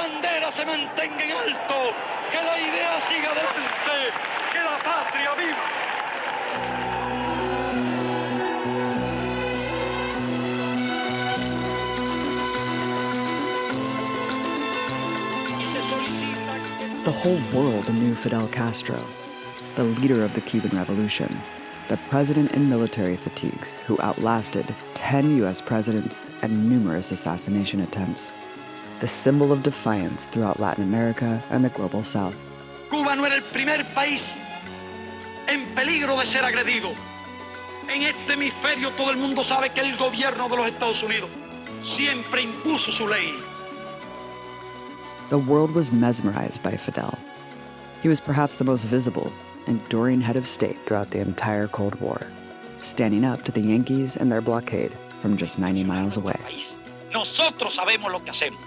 bandera se mantenga en alto, que la idea siga adelante, que la patria viva. The whole world knew Fidel Castro, the leader of the Cuban Revolution, the president in military fatigues who outlasted 10 U.S. presidents and numerous assassination attempts, the symbol of defiance throughout Latin America and the global South. Cuba no era el primer país en peligro de ser agredido. En este hemisferio todo el mundo sabe que el gobierno de los Estados Unidos siempre impuso su ley. The world was mesmerized by Fidel. He was perhaps the most visible, enduring head of state throughout the entire Cold War, standing up to the Yankees and their blockade from just 90 miles away. Nosotros sabemos lo que hacemos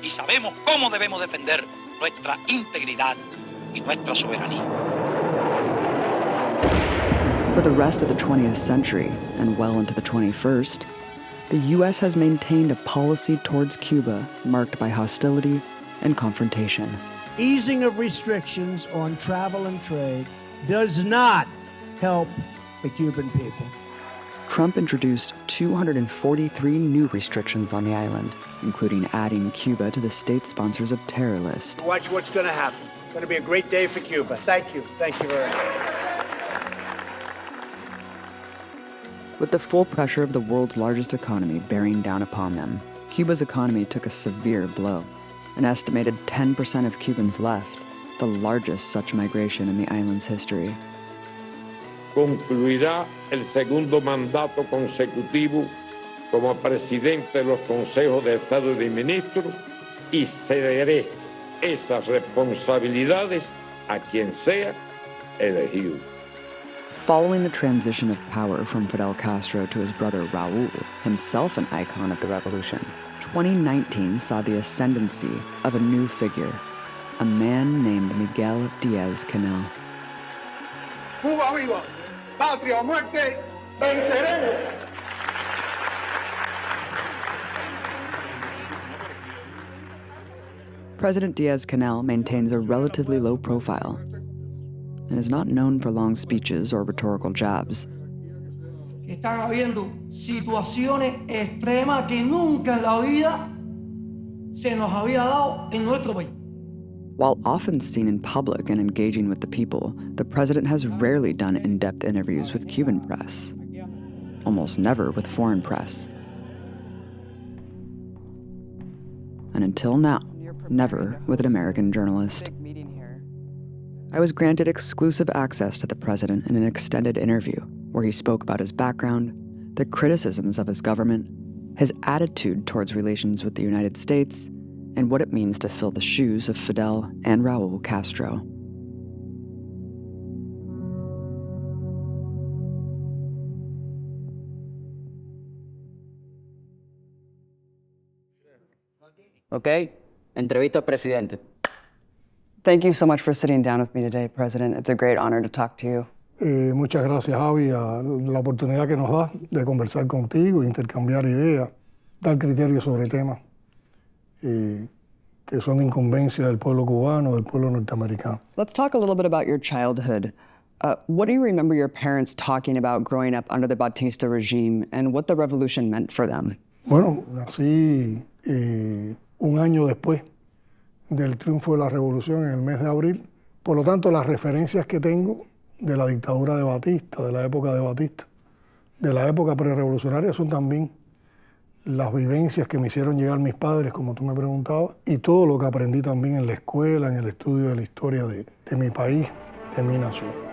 y sabemos cómo debemos defender nuestra integridad y nuestra soberanía. For the rest of the 20th century and well into the 21st, the U.S. has maintained a policy towards Cuba marked by hostility and confrontation. Easing of restrictions on travel and trade does not help the Cuban people. Trump introduced 243 new restrictions on the island, including adding Cuba to the state sponsors of terror list. Watch what's going to happen. It's going to be a great day for Cuba. Thank you. Thank you very much. With the full pressure of the world's largest economy bearing down upon them, Cuba's economy took a severe blow. An estimated 10% of Cubans left, the largest such migration in the island's history. Concluirá el segundo mandato consecutivo como presidente de los consejos de Estado y de Ministros y cederé esas responsabilidades a quien sea elegido. Following the transition of power from Fidel Castro to his brother Raul, himself an icon of the revolution, 2019 saw the ascendancy of a new figure, a man named Miguel Díaz-Canel. Cuba viva, patria o muerte, venceremos. President Díaz-Canel maintains a relatively low profile and is not known for long speeches or rhetorical jabs. Están habiendo situaciones extremas que nunca en la vida se nos había dado en nuestro país. While often seen in public and engaging with the people, the president has rarely done in-depth interviews with Cuban press, almost never with foreign press. And until now, never with an American journalist. I was granted exclusive access to the president in an extended interview where he spoke about his background, the criticisms of his government, his attitude towards relations with the United States, and what it means to fill the shoes of Fidel and Raul Castro. Okay, entrevista al presidente. Thank you so much for sitting down with me today, President. It's a great honor to talk to you. Muchas gracias, Javi, a la oportunidad que nos da de conversar contigo, intercambiar ideas, dar criterios sobre temas que son de incumbencia del pueblo cubano, del pueblo norteamericano. Let's talk a little bit about your childhood. What do you remember your parents talking about growing up under the Batista regime and what the revolution meant for them? Bueno, nací un año después del triunfo de la revolución en el mes de abril. Por lo tanto, las referencias que tengo de la dictadura de Batista, de la época de Batista, de la época prerevolucionaria, son también las vivencias que me hicieron llegar mis padres, como tú me preguntabas, y todo lo que aprendí también en la escuela, en el estudio de la historia de mi país, de mi nación.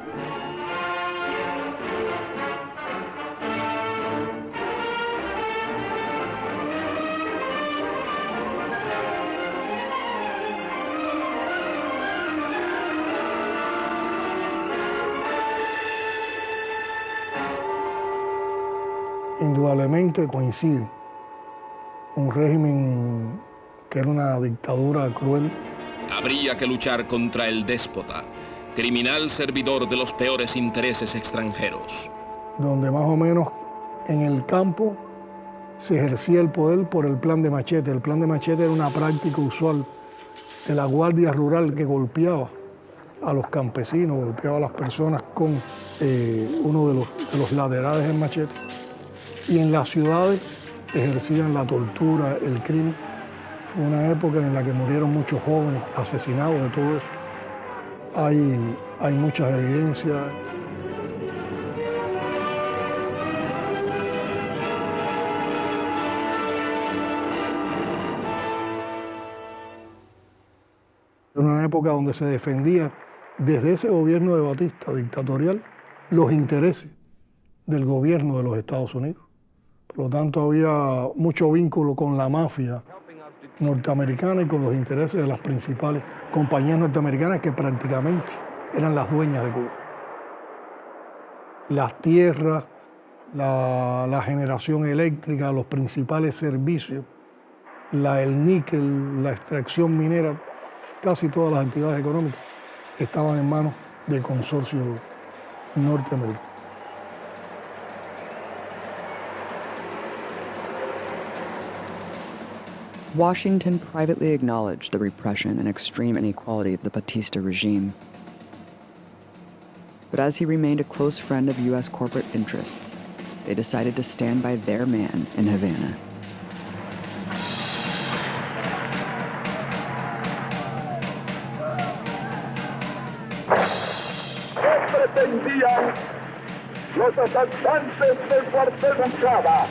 Indudablemente coincide. Un régimen que era una dictadura cruel. Habría que luchar contra el déspota, criminal servidor de los peores intereses extranjeros. Donde más o menos en el campo se ejercía el poder por el plan de machete. El plan de machete era una práctica usual de la Guardia Rural que golpeaba a los campesinos, golpeaba a las personas con uno de los laterales del machete. Y en las ciudades ejercían la tortura, el crimen. Fue una época en la que murieron muchos jóvenes asesinados de todo eso. Hay muchas evidencias. En una época donde se defendía desde ese gobierno de Batista, dictatorial, los intereses del gobierno de los Estados Unidos. Por lo tanto, había mucho vínculo con la mafia norteamericana y con los intereses de las principales compañías norteamericanas que prácticamente eran las dueñas de Cuba. Las tierras, la generación eléctrica, los principales servicios, el níquel, la extracción minera, casi todas las actividades económicas estaban en manos de consorcios norteamericanos. Washington privately acknowledged the repression and extreme inequality of the Batista regime. But as he remained a close friend of U.S. corporate interests, they decided to stand by their man in Havana. Pretendían los asaltantes del cuartel Moncada.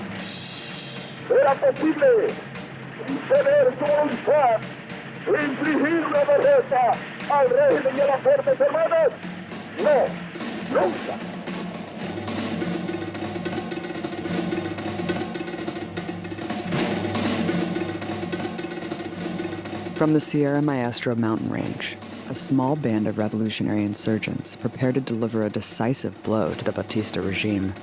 Era posible imponer su voluntad, infligir una derrota al régimen y a las Fuerzas Armadas. No, nunca. From the Sierra Maestra mountain range, a small band of revolutionary insurgents prepared to deliver a decisive blow to the Batista regime.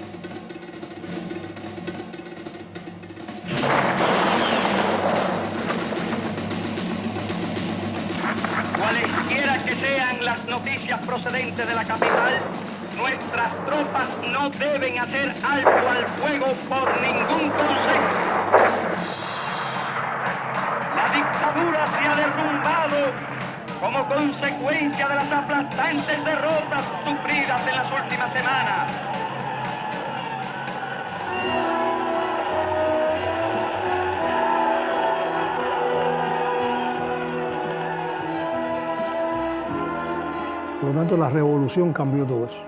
Cualesquiera que sean las noticias procedentes de la capital, nuestras tropas no deben hacer alto al fuego por ningún consejo. La dictadura se ha derrumbado como consecuencia de las aplastantes derrotas sufridas en las últimas semanas. Por lo tanto, la revolución cambió todo eso.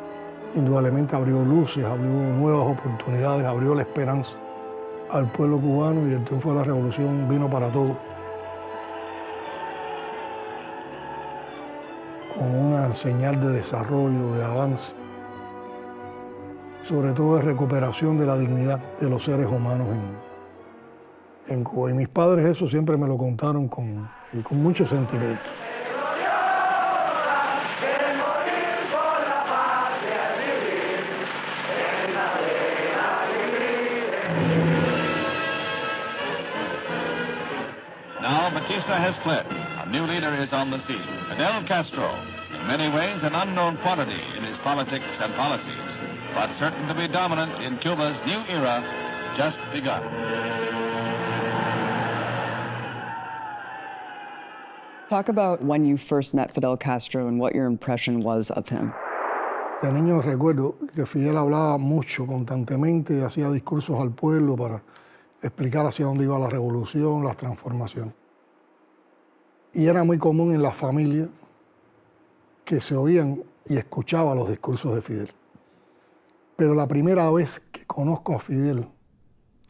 Indudablemente abrió luces, abrió nuevas oportunidades, abrió la esperanza al pueblo cubano y el triunfo de la revolución vino para todos. Con una señal de desarrollo, de avance, sobre todo de recuperación de la dignidad de los seres humanos en Cuba. Y mis padres eso siempre me lo contaron con mucho sentimiento. Now Batista has fled. A new leader is on the scene, Fidel Castro, in many ways an unknown quantity in his politics and policies, but certain to be dominant in Cuba's new era, just begun. Talk about when you first met Fidel Castro and what your impression was of him. De niño recuerdo que Fidel hablaba mucho, constantemente, hacía discursos al pueblo para explicar hacia dónde iba la revolución, las transformaciones. Y era muy común en la familia que se oían y escuchaba los discursos de Fidel. Pero la primera vez que conozco a Fidel,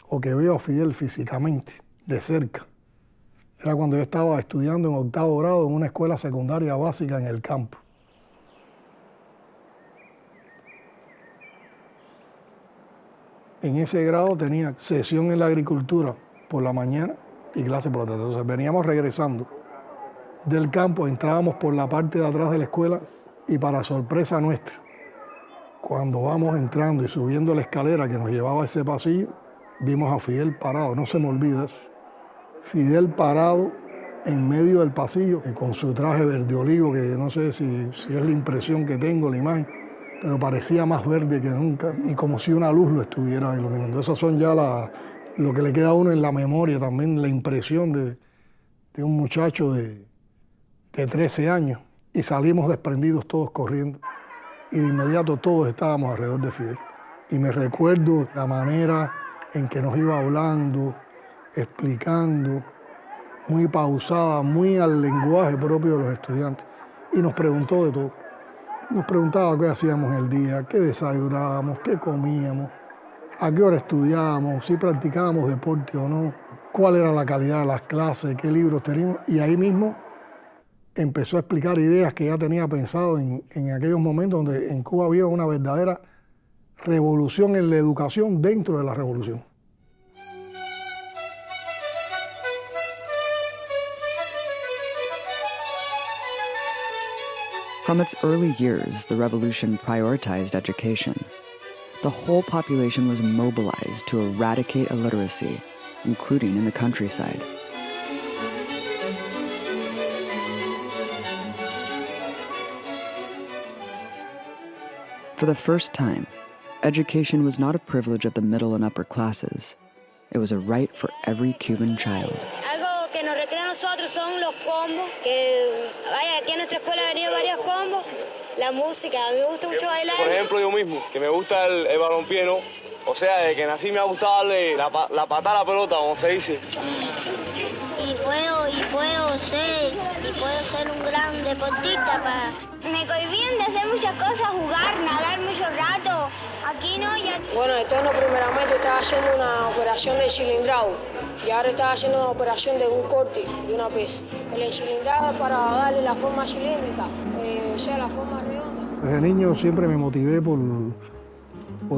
o que veo a Fidel físicamente, de cerca, era cuando yo estaba estudiando en 8º grado en una escuela secundaria básica en el campo. En ese grado tenía sesión en la agricultura por la mañana y clase por la tarde. Entonces veníamos regresando del campo, entrábamos por la parte de atrás de la escuela y para sorpresa nuestra, cuando vamos entrando y subiendo la escalera que nos llevaba a ese pasillo, vimos a Fidel parado, no se me olvida eso. Fidel parado en medio del pasillo con su traje verde olivo, que no sé si es la impresión que tengo, la imagen, pero parecía más verde que nunca y como si una luz lo estuviera iluminando. Esas son ya lo que le queda a uno en la memoria también, la impresión de un muchacho de de 13 años y salimos desprendidos todos corriendo. Y de inmediato todos estábamos alrededor de Fidel. Y me recuerdo la manera en que nos iba hablando, explicando, muy pausada, muy al lenguaje propio de los estudiantes. Y nos preguntó de todo. Nos preguntaba qué hacíamos en el día, qué desayunábamos, qué comíamos, a qué hora estudiábamos, si practicábamos deporte o no, cuál era la calidad de las clases, qué libros teníamos. Y ahí mismo empezó a explicar ideas que ya tenía pensado en aquellos momentos donde en Cuba había una verdadera revolución en la educación dentro de la revolución. From its early years, the revolution prioritized education. The whole population was mobilized to eradicate illiteracy, including in the countryside. For the first time, education was not a privilege of the middle and upper classes. It was a right for every Cuban child. Algo que nos recrea a nosotros son los combos, que vaya, aquí en nuestra escuela han venido varios combos, la música, a mí me gusta mucho bailar. Por ejemplo, yo mismo, que me gusta el balompié, ¿no? O sea, desde que nací me ha gustado darle la patada a la pelota, como se dice. Y puedo ser un gran deportista. Me cohibían de hacer muchas cosas, jugar, nadar mucho rato. Aquí no, ya... Bueno, entonces primeramente estaba haciendo una operación de cilindrado y ahora estaba haciendo una operación de un corte de una pieza. El cilindrado es para darle la forma cilíndrica, o sea, la forma redonda. Desde niño siempre me motivé por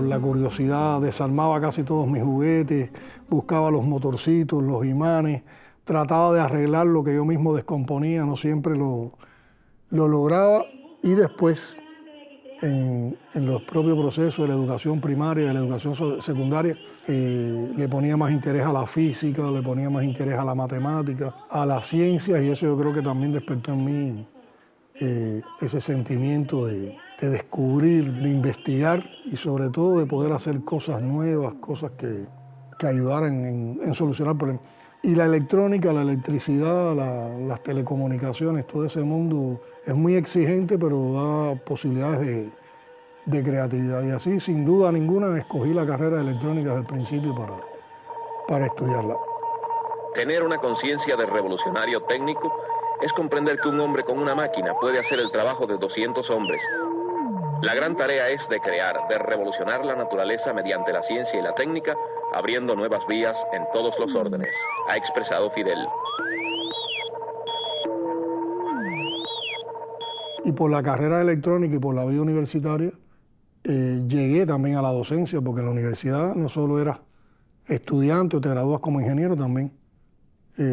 la curiosidad, desarmaba casi todos mis juguetes, buscaba los motorcitos, los imanes, trataba de arreglar lo que yo mismo descomponía, no siempre lo lograba. Y después, en los propios procesos de la educación primaria, de la educación secundaria, le ponía más interés a la física, le ponía más interés a la matemática, a las ciencias, y eso yo creo que también despertó en mí ese sentimiento de descubrir, de investigar y sobre todo de poder hacer cosas nuevas, cosas que ayudaran en solucionar problemas. Y la electrónica, la electricidad, las telecomunicaciones, todo ese mundo es muy exigente, pero da posibilidades de creatividad. Y así, sin duda ninguna, escogí la carrera de electrónica desde el principio para estudiarla. Tener una conciencia de revolucionario técnico es comprender que un hombre con una máquina puede hacer el trabajo de 200 hombres. La gran tarea es de crear, de revolucionar la naturaleza mediante la ciencia y la técnica, abriendo nuevas vías en todos los órdenes, ha expresado Fidel. Y por la carrera electrónica y por la vida universitaria, llegué también a la docencia, porque en la universidad no solo eras estudiante o te gradúas como ingeniero, también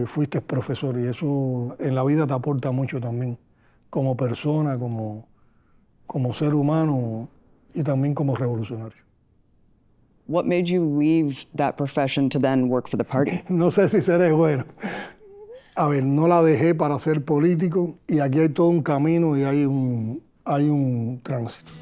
fuiste profesor, y eso en la vida te aporta mucho también, como persona, como ser humano y también como revolucionario. What made you leave that profession to then work for the party? No sé si seré bueno. A ver, no la dejé para ser político y aquí hay todo un camino y hay un tránsito.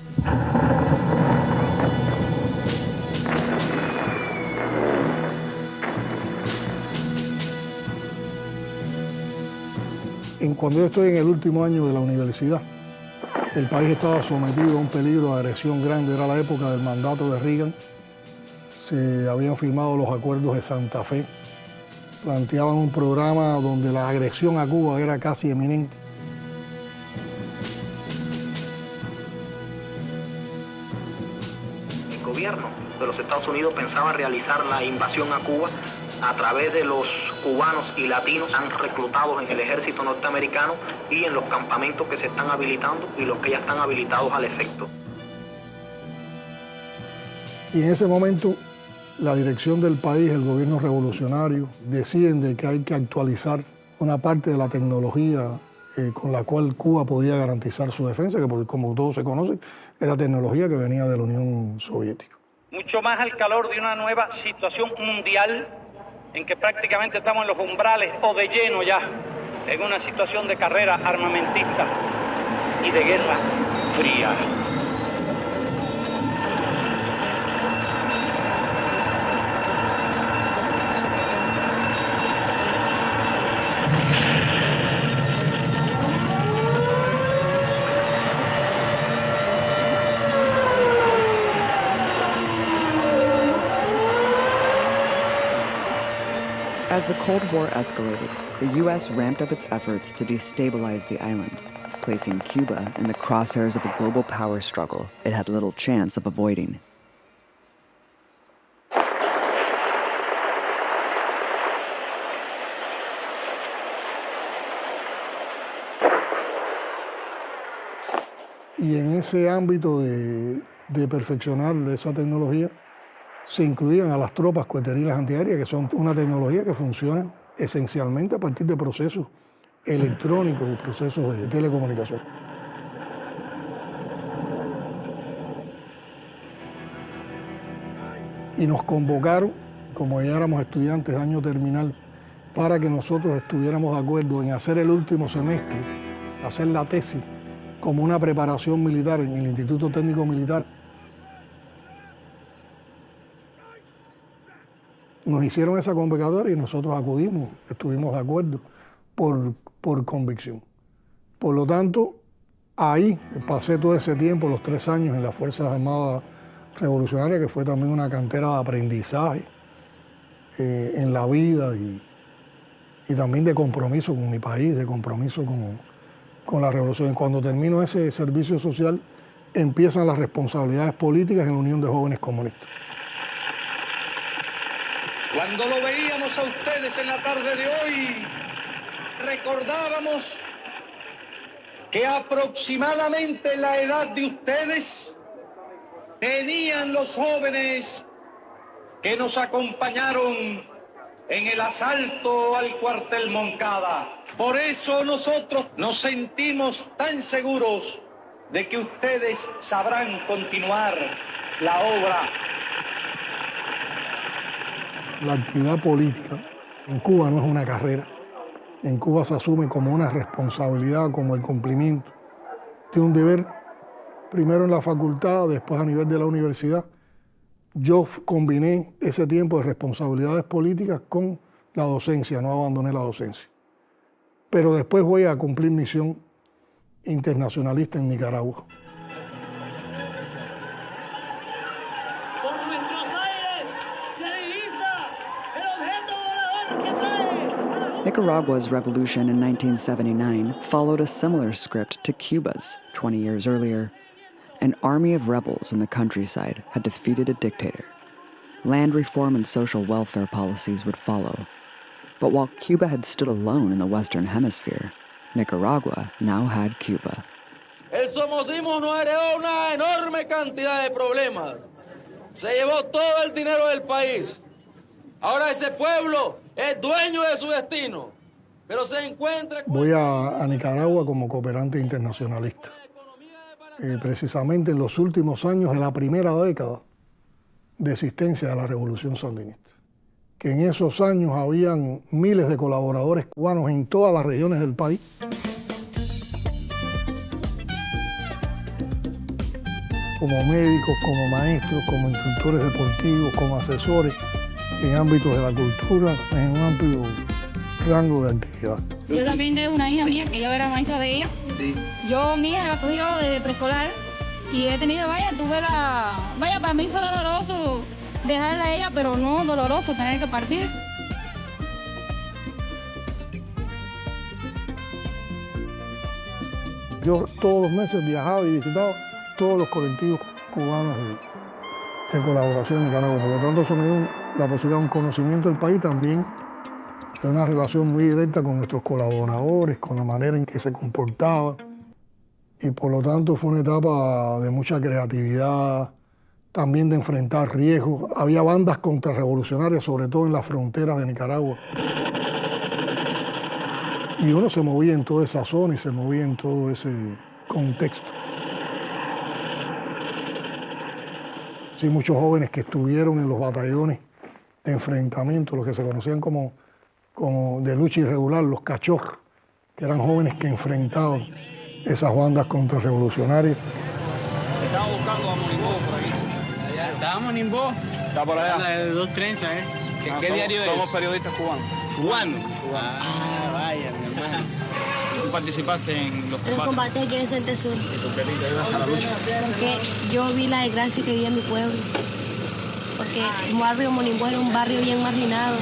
Cuando yo estoy en el último año de la universidad, el país estaba sometido a un peligro de agresión grande. Era la época del mandato de Reagan. Se habían firmado los acuerdos de Santa Fe. Planteaban un programa donde la agresión a Cuba era casi eminente. El gobierno de los Estados Unidos pensaba realizar la invasión a Cuba a través de los cubanos y latinos han reclutados en el ejército norteamericano y en los campamentos que se están habilitando y los que ya están habilitados al efecto. Y en ese momento la dirección del país, el gobierno revolucionario, deciden de que hay que actualizar una parte de la tecnología con la cual Cuba podía garantizar su defensa, que como todos se conocen, era tecnología que venía de la Unión Soviética. Mucho más al calor de una nueva situación mundial en que prácticamente estamos en los umbrales o de lleno ya en una situación de carrera armamentista y de guerra fría. As the Cold War escalated, the U.S. ramped up its efforts to destabilize the island, placing Cuba in the crosshairs of a global power struggle it had little chance of avoiding. Y en ese ámbito de perfeccionar esa tecnología, se incluían a las tropas coheteriles antiaéreas, que son una tecnología que funciona esencialmente a partir de procesos electrónicos y procesos de telecomunicación. Y nos convocaron, como ya éramos estudiantes de año terminal, para que nosotros estuviéramos de acuerdo en hacer el último semestre, hacer la tesis como una preparación militar en el Instituto Técnico Militar. Nos hicieron esa convocatoria y nosotros acudimos, estuvimos de acuerdo por convicción. Por lo tanto, ahí pasé todo ese tiempo, los 3 años en las Fuerzas Armadas Revolucionarias, que fue también una cantera de aprendizaje en la vida y también de compromiso con mi país, de compromiso con la revolución. Y cuando termino ese servicio social, empiezan las responsabilidades políticas en la Unión de Jóvenes Comunistas. Cuando lo veíamos a ustedes en la tarde de hoy, recordábamos que aproximadamente la edad de ustedes tenían los jóvenes que nos acompañaron en el asalto al cuartel Moncada. Por eso nosotros nos sentimos tan seguros de que ustedes sabrán continuar la obra. La actividad política en Cuba no es una carrera. En Cuba se asume como una responsabilidad, como el cumplimiento de un deber, primero en la facultad, después a nivel de la universidad. Yo combiné ese tiempo de responsabilidades políticas con la docencia, no abandoné la docencia. Pero después voy a cumplir misión internacionalista en Nicaragua. Nicaragua's revolution in 1979 followed a similar script to Cuba's 20 years earlier. An army of rebels in the countryside had defeated a dictator. Land reform and social welfare policies would follow. But while Cuba had stood alone in the Western Hemisphere, Nicaragua now had Cuba. El somocismo nos heredó una enorme cantidad de problemas. Se llevó todo el dinero del país. Ahora ese pueblo es dueño de su destino, pero se encuentra... Voy a Nicaragua como cooperante internacionalista. Precisamente en los últimos años de la primera década de existencia de la Revolución Sandinista. Que en esos años habían miles de colaboradores cubanos en todas las regiones del país. Como médicos, como maestros, como instructores deportivos, como asesores en ámbitos de la cultura, en un amplio rango de actividad. Yo también tengo una hija mía que yo era maestra de ella. Sí. Yo, mi hija, la cogí desde preescolar y he tenido, para mí fue doloroso dejarla a ella, pero no doloroso tener que partir. Yo todos los meses viajaba y visitaba todos los colectivos cubanos de colaboración en Nicaragua. Por lo tanto, eso me dio la posibilidad de un conocimiento del país, también de una relación muy directa con nuestros colaboradores, con la manera en que se comportaban. Y por lo tanto fue una etapa de mucha creatividad, también de enfrentar riesgos. Había bandas contrarrevolucionarias, sobre todo en las fronteras de Nicaragua. Y uno se movía en toda esa zona y se movía en todo ese contexto. Sí, muchos jóvenes que estuvieron en los batallones de enfrentamiento, los que se conocían como de lucha irregular, los cachorros, que eran jóvenes que enfrentaban esas bandas contrarrevolucionarias. Estaba buscando a Monimbó por ahí. ¿Está Monimbó? Está por allá. La de Dos Trenzas, ¿eh? ¿Qué diario es? Somos periodistas cubanos. ¿Cubanos? Ah, vaya, mi hermano. ¿Tú participaste en los combates? En los combates aquí en el Frente Sur. ¿Y por qué te ibas a la lucha? Porque yo vi la desgracia que vivía en mi pueblo. Porque el barrio Monimbó era un barrio bien marginado.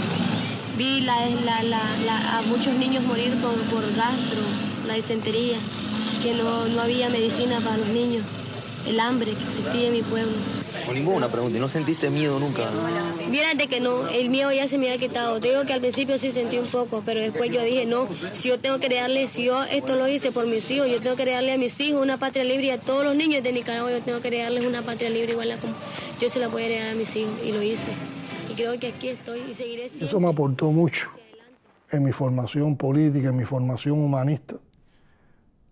Vi a muchos niños morir por gastro, la disentería, que no había medicina para los niños, el hambre que existía en mi pueblo. Con ninguna pregunta, ¿y no sentiste miedo nunca? Fíjate que no, el miedo ya se me había quitado. Te digo que al principio sí sentí un poco, pero después yo dije, no, si yo tengo que darle, si yo esto lo hice por mis hijos, yo tengo que darle a mis hijos una patria libre, y a todos los niños de Nicaragua yo tengo que darles una patria libre igual como yo se la voy a heredar a mis hijos, y lo hice. Y creo que aquí estoy y seguiré siempre. Eso me aportó mucho en mi formación política, en mi formación humanista,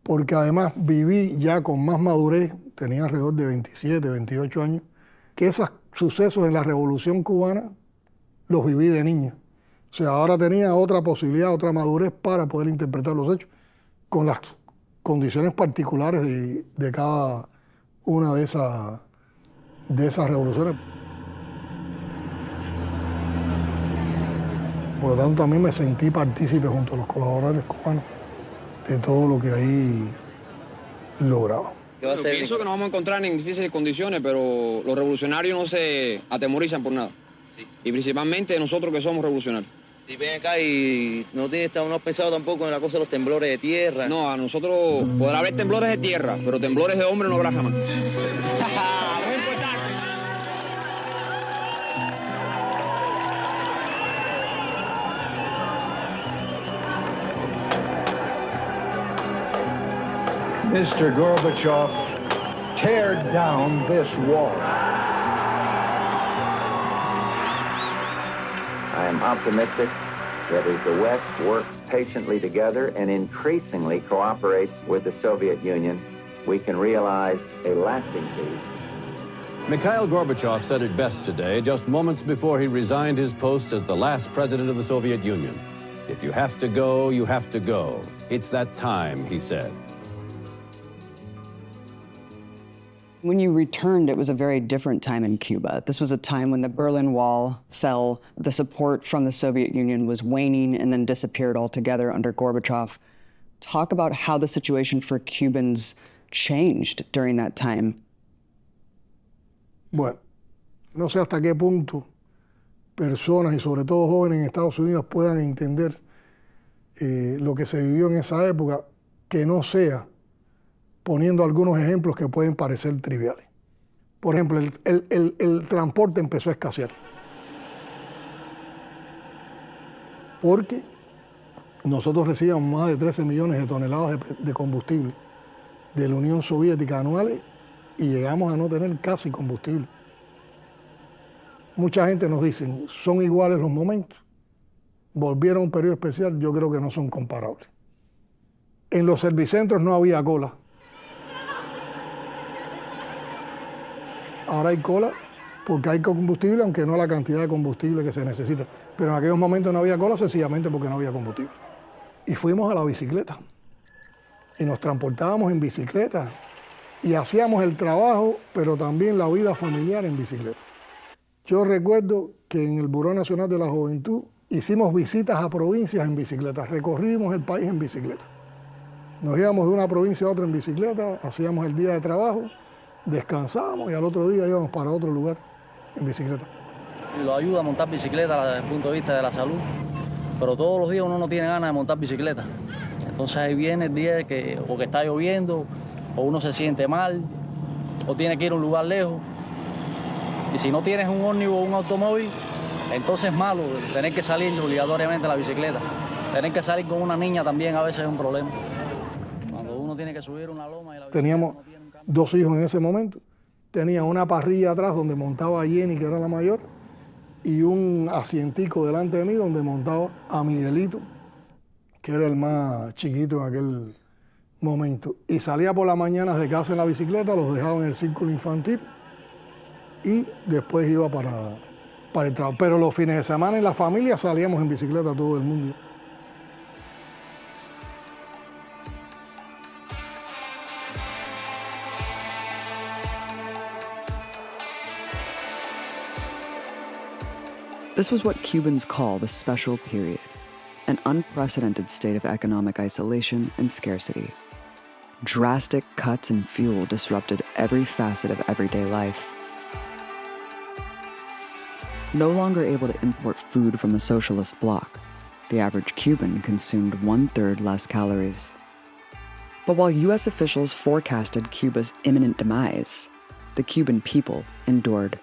porque además viví ya con más madurez, tenía alrededor de 27, 28 años, que esos sucesos en la Revolución Cubana los viví de niño. O sea, ahora tenía otra posibilidad, otra madurez para poder interpretar los hechos con las condiciones particulares de cada una de esas revoluciones. Por lo tanto, también me sentí partícipe junto a los colaboradores cubanos de todo lo que ahí lograba. Yo pienso que nos vamos a encontrar en difíciles condiciones, pero los revolucionarios no se atemorizan por nada. Sí. Y principalmente nosotros que somos revolucionarios. Y ven acá y no has pensado tampoco en la cosa de los temblores de tierra. No, a nosotros podrá haber temblores de tierra, pero temblores de hombre no habrá jamás. Mr. Gorbachev, tear down this wall. I am optimistic that as the West works patiently together and increasingly cooperates with the Soviet Union, we can realize a lasting peace. Mikhail Gorbachev said it best today, just moments before he resigned his post as the last president of the Soviet Union. If you have to go, you have to go. It's that time, he said. When you returned, it was a very different time in Cuba. This was a time when the Berlin Wall fell, the support from the Soviet Union was waning and then disappeared altogether under Gorbachev. Talk about how the situation for Cubans changed during that time. Bueno, no sé hasta qué punto personas y sobre todo jóvenes en Estados Unidos puedan entender lo que se vivió en esa época, que no sea poniendo algunos ejemplos que pueden parecer triviales. Por ejemplo, el transporte empezó a escasear. Porque nosotros recibíamos más de 13 millones de toneladas de combustible de la Unión Soviética anuales y llegamos a no tener casi combustible. Mucha gente nos dice, ¿son iguales los momentos? Volvieron a un periodo especial, yo creo que no son comparables. En los servicentros no había cola. Ahora hay cola porque hay combustible, aunque no la cantidad de combustible que se necesita. Pero en aquellos momentos no había cola sencillamente porque no había combustible. Y fuimos a la bicicleta. Y nos transportábamos en bicicleta. Y hacíamos el trabajo, pero también la vida familiar en bicicleta. Yo recuerdo que en el Buró Nacional de la Juventud hicimos visitas a provincias en bicicleta. Recorrimos el país en bicicleta. Nos íbamos de una provincia a otra en bicicleta, hacíamos el día de trabajo, descansábamos y al otro día íbamos para otro lugar en bicicleta. Lo ayuda a montar bicicleta desde el punto de vista de la salud, pero todos los días uno no tiene ganas de montar bicicleta. Entonces ahí viene el día que o que está lloviendo, o uno se siente mal, o tiene que ir a un lugar lejos. Y si no tienes un ómnibus o un automóvil, entonces es malo tener que salir obligatoriamente a la bicicleta. Tener que salir con una niña también a veces es un problema. Cuando uno tiene que subir una loma y la bicicleta. Teníamos 2 hijos en ese momento. Tenía una parrilla atrás donde montaba a Jenny, que era la mayor, y un asientico delante de mí donde montaba a Miguelito, que era el más chiquito en aquel momento. Y salía por las mañanas de casa en la bicicleta, los dejaba en el círculo infantil y después iba para el trabajo. Pero los fines de semana en la familia salíamos en bicicleta todo el mundo. This was what Cubans call the special period, an unprecedented state of economic isolation and scarcity. Drastic cuts in fuel disrupted every facet of everyday life. No longer able to import food from the socialist bloc, the average Cuban consumed 1/3 less calories. But while U.S. officials forecasted Cuba's imminent demise, the Cuban people endured.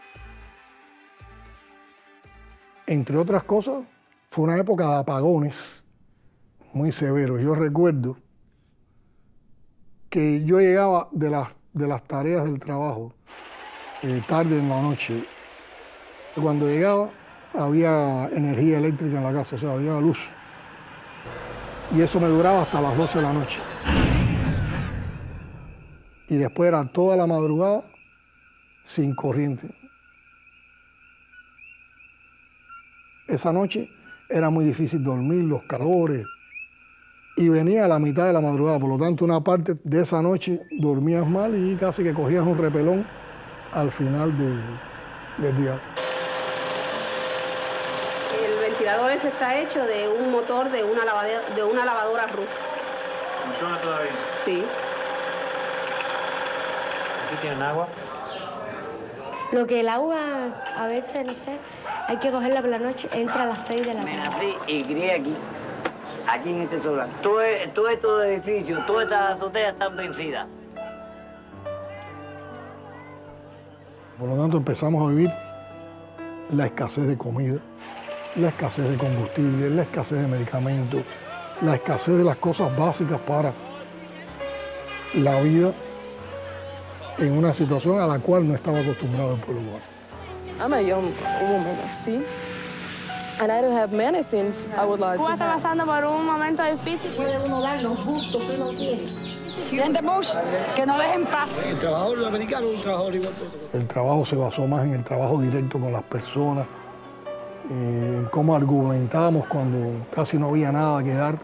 Entre otras cosas, fue una época de apagones muy severos. Yo recuerdo que yo llegaba de las tareas del trabajo tarde en la noche. Cuando llegaba había energía eléctrica en la casa, o sea, había luz. Y eso me duraba hasta las 12 de la noche. Y después era toda la madrugada sin corriente. Esa noche era muy difícil dormir, los calores. Y venía a la mitad de la madrugada, por lo tanto una parte de esa noche dormías mal y casi que cogías un repelón al final del día. El ventilador ese está hecho de un motor de una lavadora rusa. ¿Funciona todavía? Sí. ¿Aquí tienen agua? Lo que el agua, a veces, no sé, hay que cogerla por la noche, entra a las 6 de la tarde. Me nací y crié aquí en este solar. Todo estos edificios, todas estas azoteas están vencidas. Por lo tanto, empezamos a vivir la escasez de comida, la escasez de combustible, la escasez de medicamentos, la escasez de las cosas básicas para la vida en una situación a la cual no estaba acostumbrado el pueblo cubano. I'm a young woman, see? And I don't have many things I would like to Cuba está have. pasando por un momento difícil. Puede uno dar los gustos que uno tiene. Presidente Bush, que nos dejen en paz. El trabajador americano es un trabajador igual que otro. El trabajo se basó más en el trabajo directo con las personas, en cómo argumentábamos cuando casi no había nada que dar,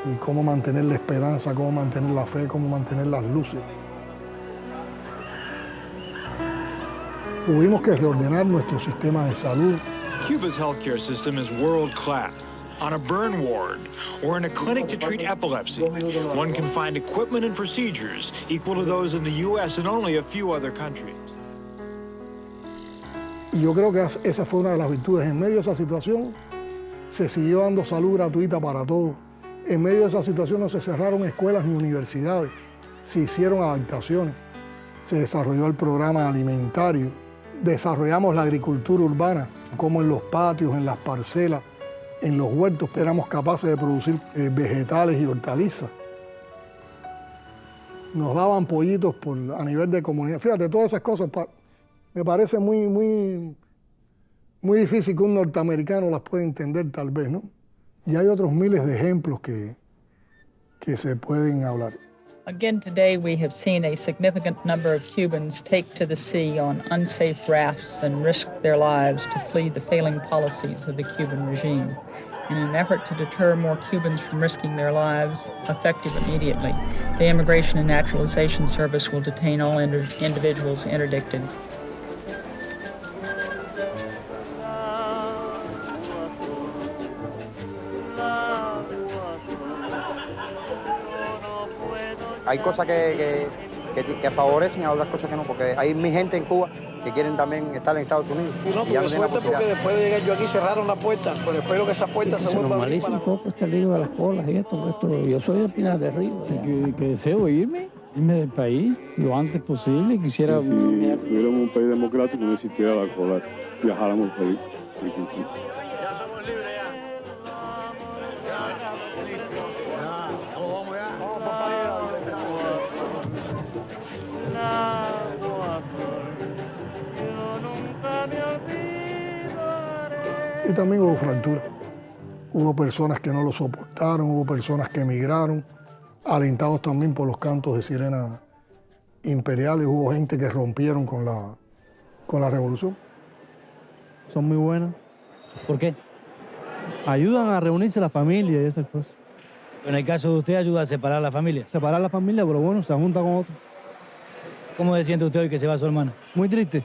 y cómo mantener la esperanza, cómo mantener la fe, cómo mantener las luces. Tuvimos que reordenar nuestro sistema de salud. Cuba's healthcare system is world class. On a burn ward or in a clinic to treat epilepsy, one can find equipment and procedures equal to those in the U.S. and only a few other countries. Y yo creo que esa fue una de las virtudes. En medio de esa situación se siguió dando salud gratuita para todos. En medio de esa situación no se cerraron escuelas ni universidades, se hicieron adaptaciones, se desarrolló el programa alimentario, desarrollamos la agricultura urbana, como en los patios, en las parcelas, en los huertos éramos capaces de producir vegetales y hortalizas. Nos daban pollitos a nivel de comunidad. Fíjate, todas esas cosas me parece muy difícil que un norteamericano las pueda entender tal vez, ¿no? Y hay otros miles de ejemplos que se pueden hablar. Again today we have seen a significant number of Cubans take to the sea on unsafe rafts and risk their lives to flee the failing policies of the Cuban regime. In an effort to deter more Cubans from risking their lives, effective immediately, the Immigration and Naturalization Service will detain all individuals interdicted. Hay cosas que favorecen y otras cosas que no, porque hay mi gente en Cuba que quieren también estar en Estados Unidos. Y no tuve suerte porque después de llegar yo aquí cerraron la puerta, pero espero que esa puerta se vuelva a abrir. Un poco este lío de las colas y esto. Yo soy de Pinar de Río. Que deseo irme del país lo antes posible. Quisiera... Si tuviéramos un país democrático no existiera la cola, viajáramos felices. Y también hubo fractura. Hubo personas que no lo soportaron, hubo personas que emigraron, alentados también por los cantos de sirena imperiales. Hubo gente que rompieron con la revolución. Son muy buenas. ¿Por qué? Ayudan a reunirse la familia y esas cosas. En el caso de usted, ayuda a separar la familia. Separar la familia, pero bueno, se junta con otros. ¿Cómo se siente usted hoy que se va su hermana? Muy triste.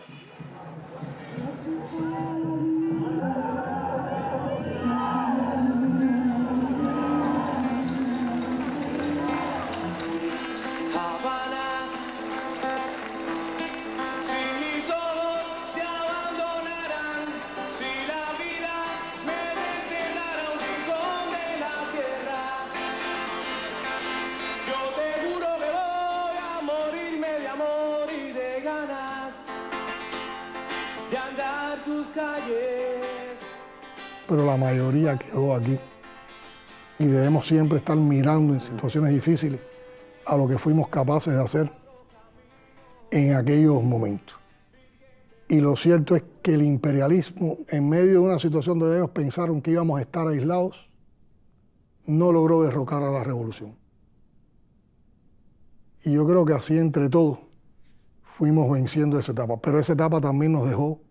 pero la mayoría quedó aquí. Y debemos siempre estar mirando en situaciones difíciles a lo que fuimos capaces de hacer en aquellos momentos. Y lo cierto es que el imperialismo, en medio de una situación donde ellos pensaron que íbamos a estar aislados, no logró derrocar a la revolución. Y yo creo que así entre todos fuimos venciendo esa etapa. Pero esa etapa también nos dejó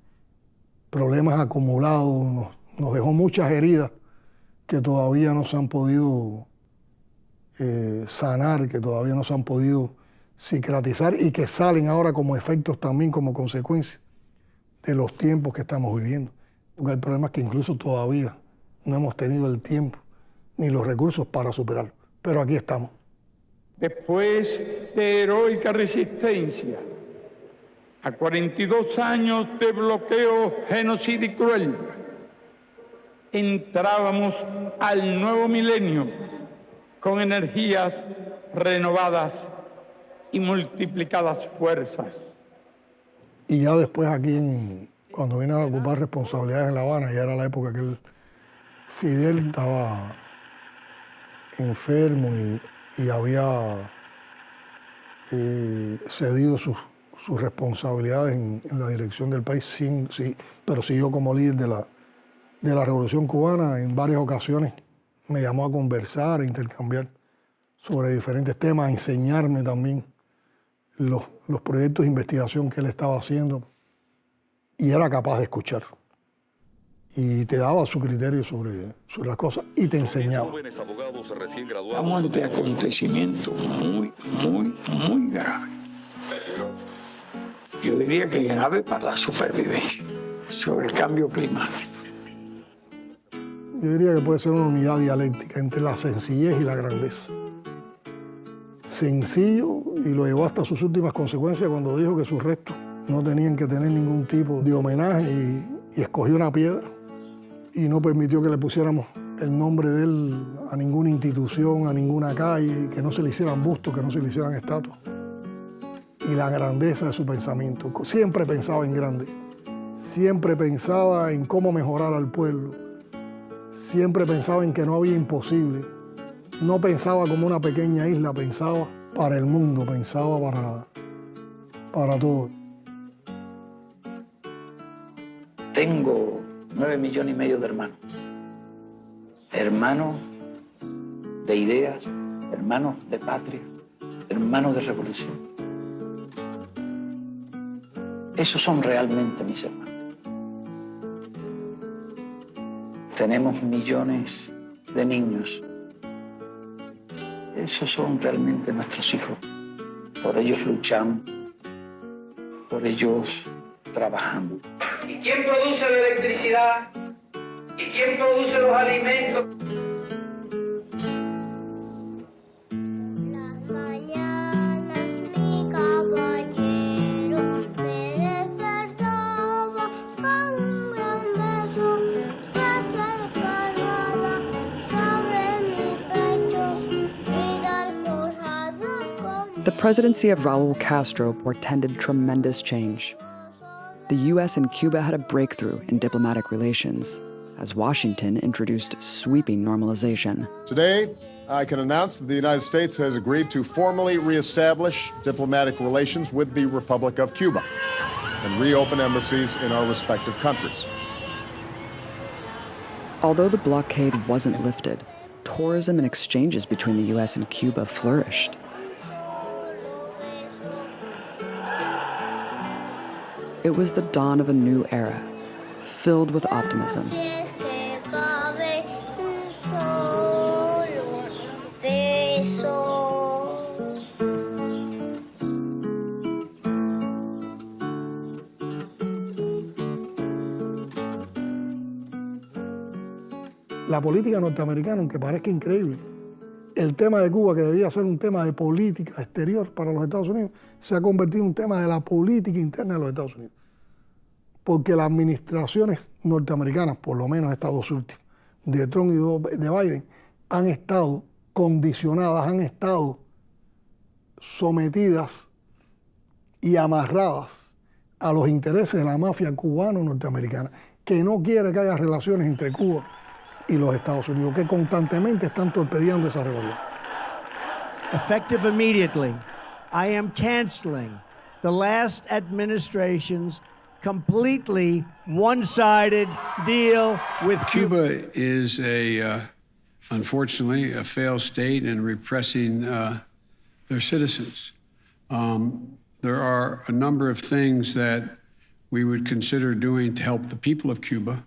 problemas acumulados, nos dejó muchas heridas que todavía no se han podido sanar, que todavía no se han podido cicatrizar y que salen ahora como efectos también, como consecuencia de los tiempos que estamos viviendo. Porque hay problemas que incluso todavía no hemos tenido el tiempo ni los recursos para superarlo. Pero aquí estamos. Después de heroica resistencia a 42 años de bloqueo, genocidio y cruel, entrábamos al nuevo milenio con energías renovadas y multiplicadas fuerzas. Y ya después aquí, cuando vine a ocupar responsabilidades en La Habana, ya era la época que Fidel estaba enfermo y había cedido sus responsabilidades en la dirección del país, pero siguió como líder de la Revolución Cubana. En varias ocasiones me llamó a conversar, a intercambiar sobre diferentes temas, a enseñarme también los proyectos de investigación que él estaba haciendo, y era capaz de escuchar. Y te daba su criterio sobre las cosas y te enseñaba. Estamos ante acontecimientos muy graves. Yo diría que grave para la supervivencia, sobre el cambio climático. Yo diría que puede ser una unidad dialéctica entre la sencillez y la grandeza. Sencillo, y lo llevó hasta sus últimas consecuencias cuando dijo que sus restos no tenían que tener ningún tipo de homenaje y escogió una piedra y no permitió que le pusiéramos el nombre de él a ninguna institución, a ninguna calle, que no se le hicieran bustos, que no se le hicieran estatuas. Y la grandeza de su pensamiento. Siempre pensaba en grande. Siempre pensaba en cómo mejorar al pueblo. Siempre pensaba en que no había imposible. No pensaba como una pequeña isla, pensaba para el mundo, pensaba para todo. Tengo 9,5 millones de hermanos. Hermanos de ideas, hermanos de patria, hermanos de revolución. Esos son realmente mis hermanos. Tenemos millones de niños. Esos son realmente nuestros hijos. Por ellos luchamos, por ellos trabajamos. ¿Y quién produce la electricidad? ¿Y quién produce los alimentos? The presidency of Raul Castro portended tremendous change. The U.S. and Cuba had a breakthrough in diplomatic relations as Washington introduced sweeping normalization. Today, I can announce that the United States has agreed to formally reestablish diplomatic relations with the Republic of Cuba and reopen embassies in our respective countries. Although the blockade wasn't lifted, tourism and exchanges between the U.S. and Cuba flourished. It was the dawn of a new era, filled with optimism. La política norteamericana, aunque parezca increíble, el tema de Cuba, que debía ser un tema de política exterior para los Estados Unidos, se ha convertido en un tema de la política interna de los Estados Unidos. Porque las administraciones norteamericanas, por lo menos estas dos últimas, de Trump y de Biden, han estado condicionadas, han estado sometidas y amarradas a los intereses de la mafia cubano-norteamericana, que no quiere que haya relaciones entre Cuba y los Estados Unidos, que constantemente están torpedeando esa relación. Effective immediately, I am canceling the last administration's completely one-sided deal with Cuba. Cuba is unfortunately, a failed state in repressing their citizens. There are a number of things that we would consider doing to help the people of Cuba,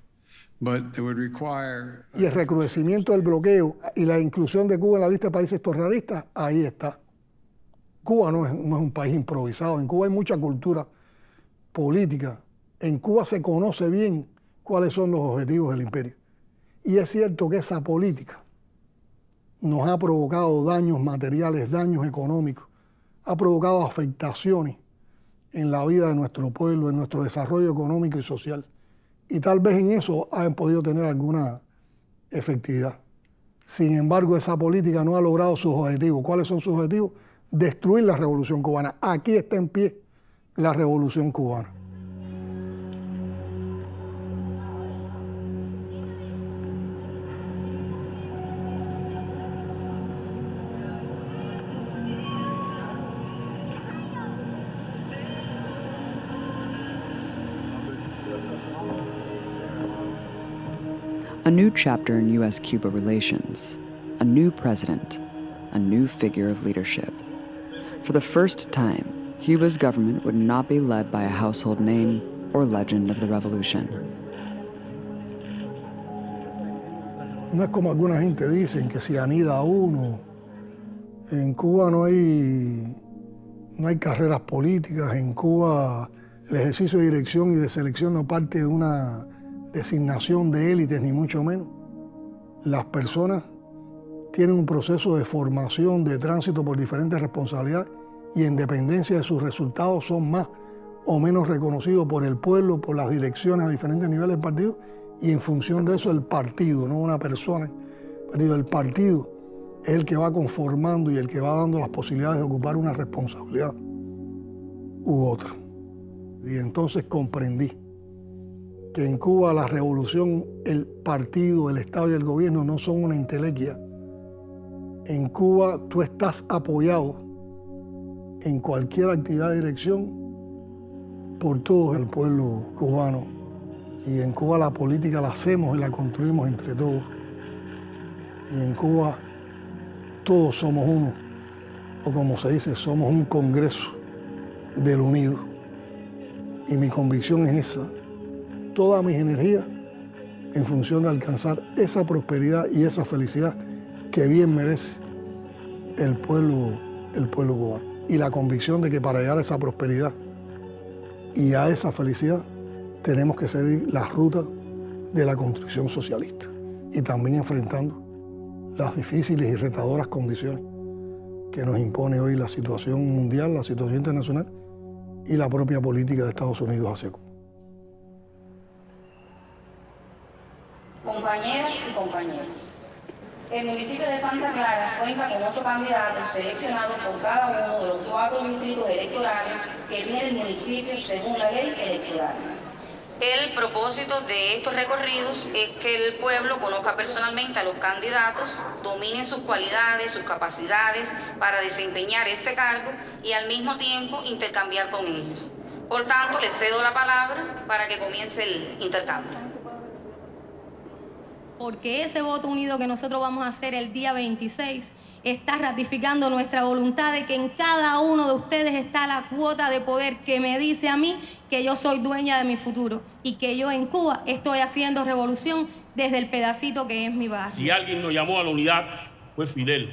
but it would require... Y el recrudecimiento del bloqueo y la inclusión de Cuba en la lista de países terroristas, ahí está. Cuba no es un país improvisado. En Cuba hay mucha cultura política. En Cuba se conoce bien cuáles son los objetivos del imperio. Y es cierto que esa política nos ha provocado daños materiales, daños económicos, ha provocado afectaciones en la vida de nuestro pueblo, en nuestro desarrollo económico y social. Y tal vez en eso hayan podido tener alguna efectividad. Sin embargo, esa política no ha logrado sus objetivos. ¿Cuáles son sus objetivos? Destruir la Revolución Cubana. Aquí está en pie la Revolución Cubana. A new chapter in U.S.-Cuba relations, a new president, a new figure of leadership. For the first time, Cuba's government would not be led by a household name or legend of the revolution. No es como alguna gente dicen que si anida uno. En Cuba no hay carreras políticas. En Cuba el ejercicio de dirección y de selección no parte de una designación de élites, ni mucho menos. Las personas tienen un proceso de formación, de tránsito por diferentes responsabilidades y en dependencia de sus resultados son más o menos reconocidos por el pueblo, por las direcciones a diferentes niveles del partido y en función de eso el partido, no una persona. El partido es el que va conformando y el que va dando las posibilidades de ocupar una responsabilidad u otra. Y entonces comprendí que en Cuba la revolución, el partido, el Estado y el gobierno no son una entelequia. En Cuba tú estás apoyado en cualquier actividad de dirección por todo el pueblo cubano. Y en Cuba la política la hacemos y la construimos entre todos. Y en Cuba todos somos uno, o como se dice, somos un congreso del unido. Y mi convicción es esa. Toda mi energía en función de alcanzar esa prosperidad y esa felicidad que bien merece el pueblo cubano. Y la convicción de que para llegar a esa prosperidad y a esa felicidad tenemos que seguir la ruta de la construcción socialista y también enfrentando las difíciles y retadoras condiciones que nos impone hoy la situación mundial, la situación internacional y la propia política de Estados Unidos hacia Cuba. Compañeras y compañeros, el municipio de Santa Clara cuenta con 8 candidatos seleccionados por cada uno de los 4 distritos electorales que tiene el municipio según la ley electoral. El propósito de estos recorridos es que el pueblo conozca personalmente a los candidatos, domine sus cualidades, sus capacidades para desempeñar este cargo y al mismo tiempo intercambiar con ellos. Por tanto, les cedo la palabra para que comience el intercambio. Porque ese voto unido que nosotros vamos a hacer el día 26 está ratificando nuestra voluntad de que en cada uno de ustedes está la cuota de poder que me dice a mí que yo soy dueña de mi futuro y que yo en Cuba estoy haciendo revolución desde el pedacito que es mi barrio. Si alguien nos llamó a la unidad, fue Fidel.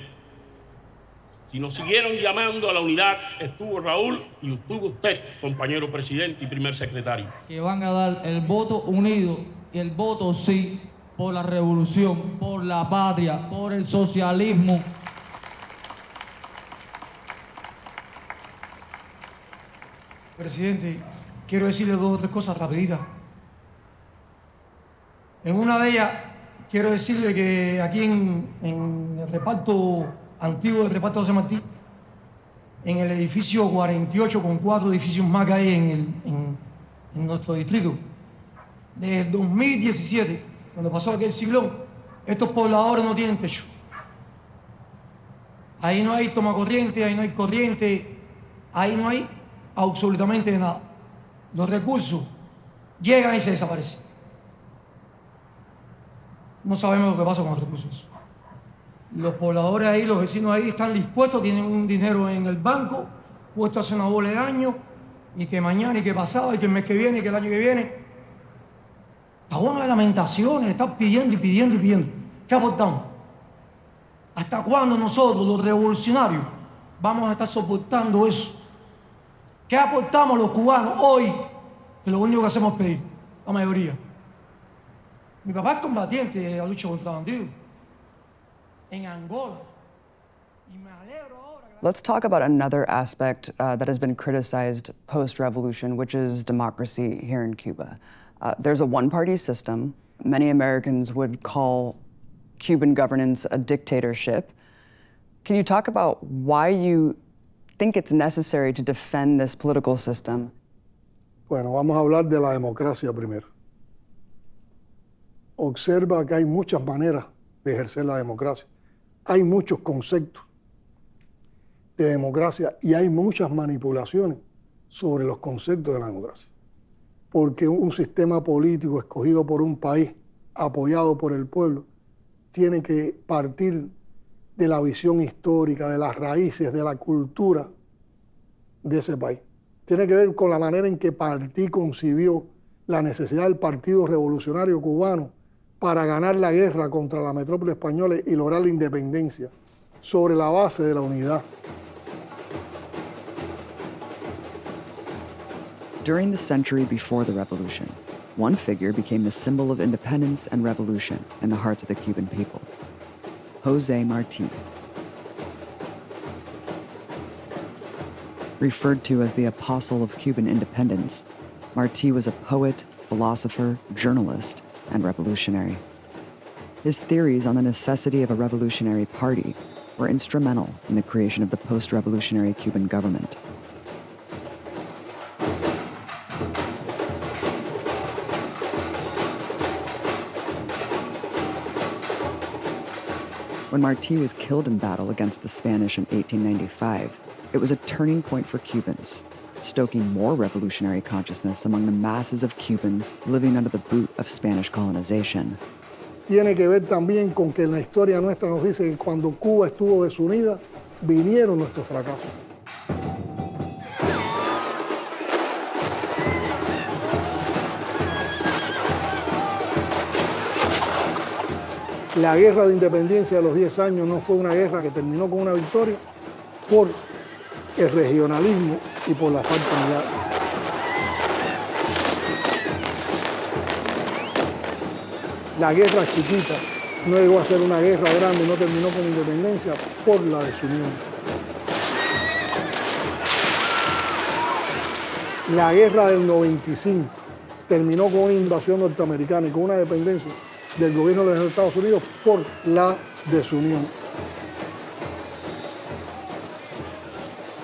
Si nos siguieron llamando a la unidad, estuvo Raúl y estuvo usted, compañero presidente y primer secretario. Que van a dar el voto unido y el voto sí por la revolución, por la patria, por el socialismo. Presidente, quiero decirle 2 o 3 cosas rapiditas. En una de ellas, quiero decirle que aquí en el reparto antiguo del reparto José Martí, en el edificio 48, con 4 edificios más que hay en nuestro distrito, Desde el 2017, cuando pasó aquel ciclón, estos pobladores no tienen techo. Ahí no hay tomacorriente, ahí no hay corriente, ahí no hay absolutamente nada. Los recursos llegan y se desaparecen. No sabemos lo que pasa con los recursos. Los pobladores ahí, los vecinos ahí están dispuestos, tienen un dinero en el banco, puesto a hacer una bola de año, y que mañana, y que pasado, y que el mes que viene, y que el año que viene. Está bueno de lamentaciones, están pidiendo y pidiendo y pidiendo. ¿Qué aportamos? ¿Hasta cuándo nosotros, los revolucionarios, vamos a estar soportando eso? ¿Qué aportamos los cubanos hoy? Que lo único que hacemos es pedir, la mayoría. Mi papá es combatiente de la lucha contra bandidos en Angola. Y me alegro ahora. Let's talk about another aspect that has been criticized post-revolution, which is democracy here in Cuba. There's a one-party system. Many Americans would call Cuban governance a dictatorship. Can you talk about why you think it's necessary to defend this political system? Bueno, vamos a hablar de la democracia primero. Observa que hay muchas maneras de ejercer la democracia. Hay muchos conceptos de democracia y hay muchas manipulaciones sobre los conceptos de la democracia. Porque un sistema político escogido por un país, apoyado por el pueblo, tiene que partir de la visión histórica, de las raíces, de la cultura de ese país. Tiene que ver con la manera en que Partí concibió la necesidad del Partido Revolucionario Cubano para ganar la guerra contra la metrópoli española y lograr la independencia sobre la base de la unidad. During the century before the revolution, one figure became the symbol of independence and revolution in the hearts of the Cuban people: José Martí. Referred to as the apostle of Cuban independence, Martí was a poet, philosopher, journalist, and revolutionary. His theories on the necessity of a revolutionary party were instrumental in the creation of the post-revolutionary Cuban government. When Martí was killed in battle against the Spanish in 1895, it was a turning point for Cubans, stoking more revolutionary consciousness among the masses of Cubans living under the boot of Spanish colonization. Tiene que ver también con que en la historia nuestra nos dice que cuando Cuba estuvo desunida, vinieron nuestros fracasos. La guerra de independencia de los 10 años no fue una guerra que terminó con una victoria por el regionalismo y por la falta de unidad. La guerra chiquita no llegó a ser una guerra grande, no terminó con independencia por la desunión. La guerra del 95 terminó con una invasión norteamericana y con una dependencia del gobierno de los Estados Unidos por la desunión.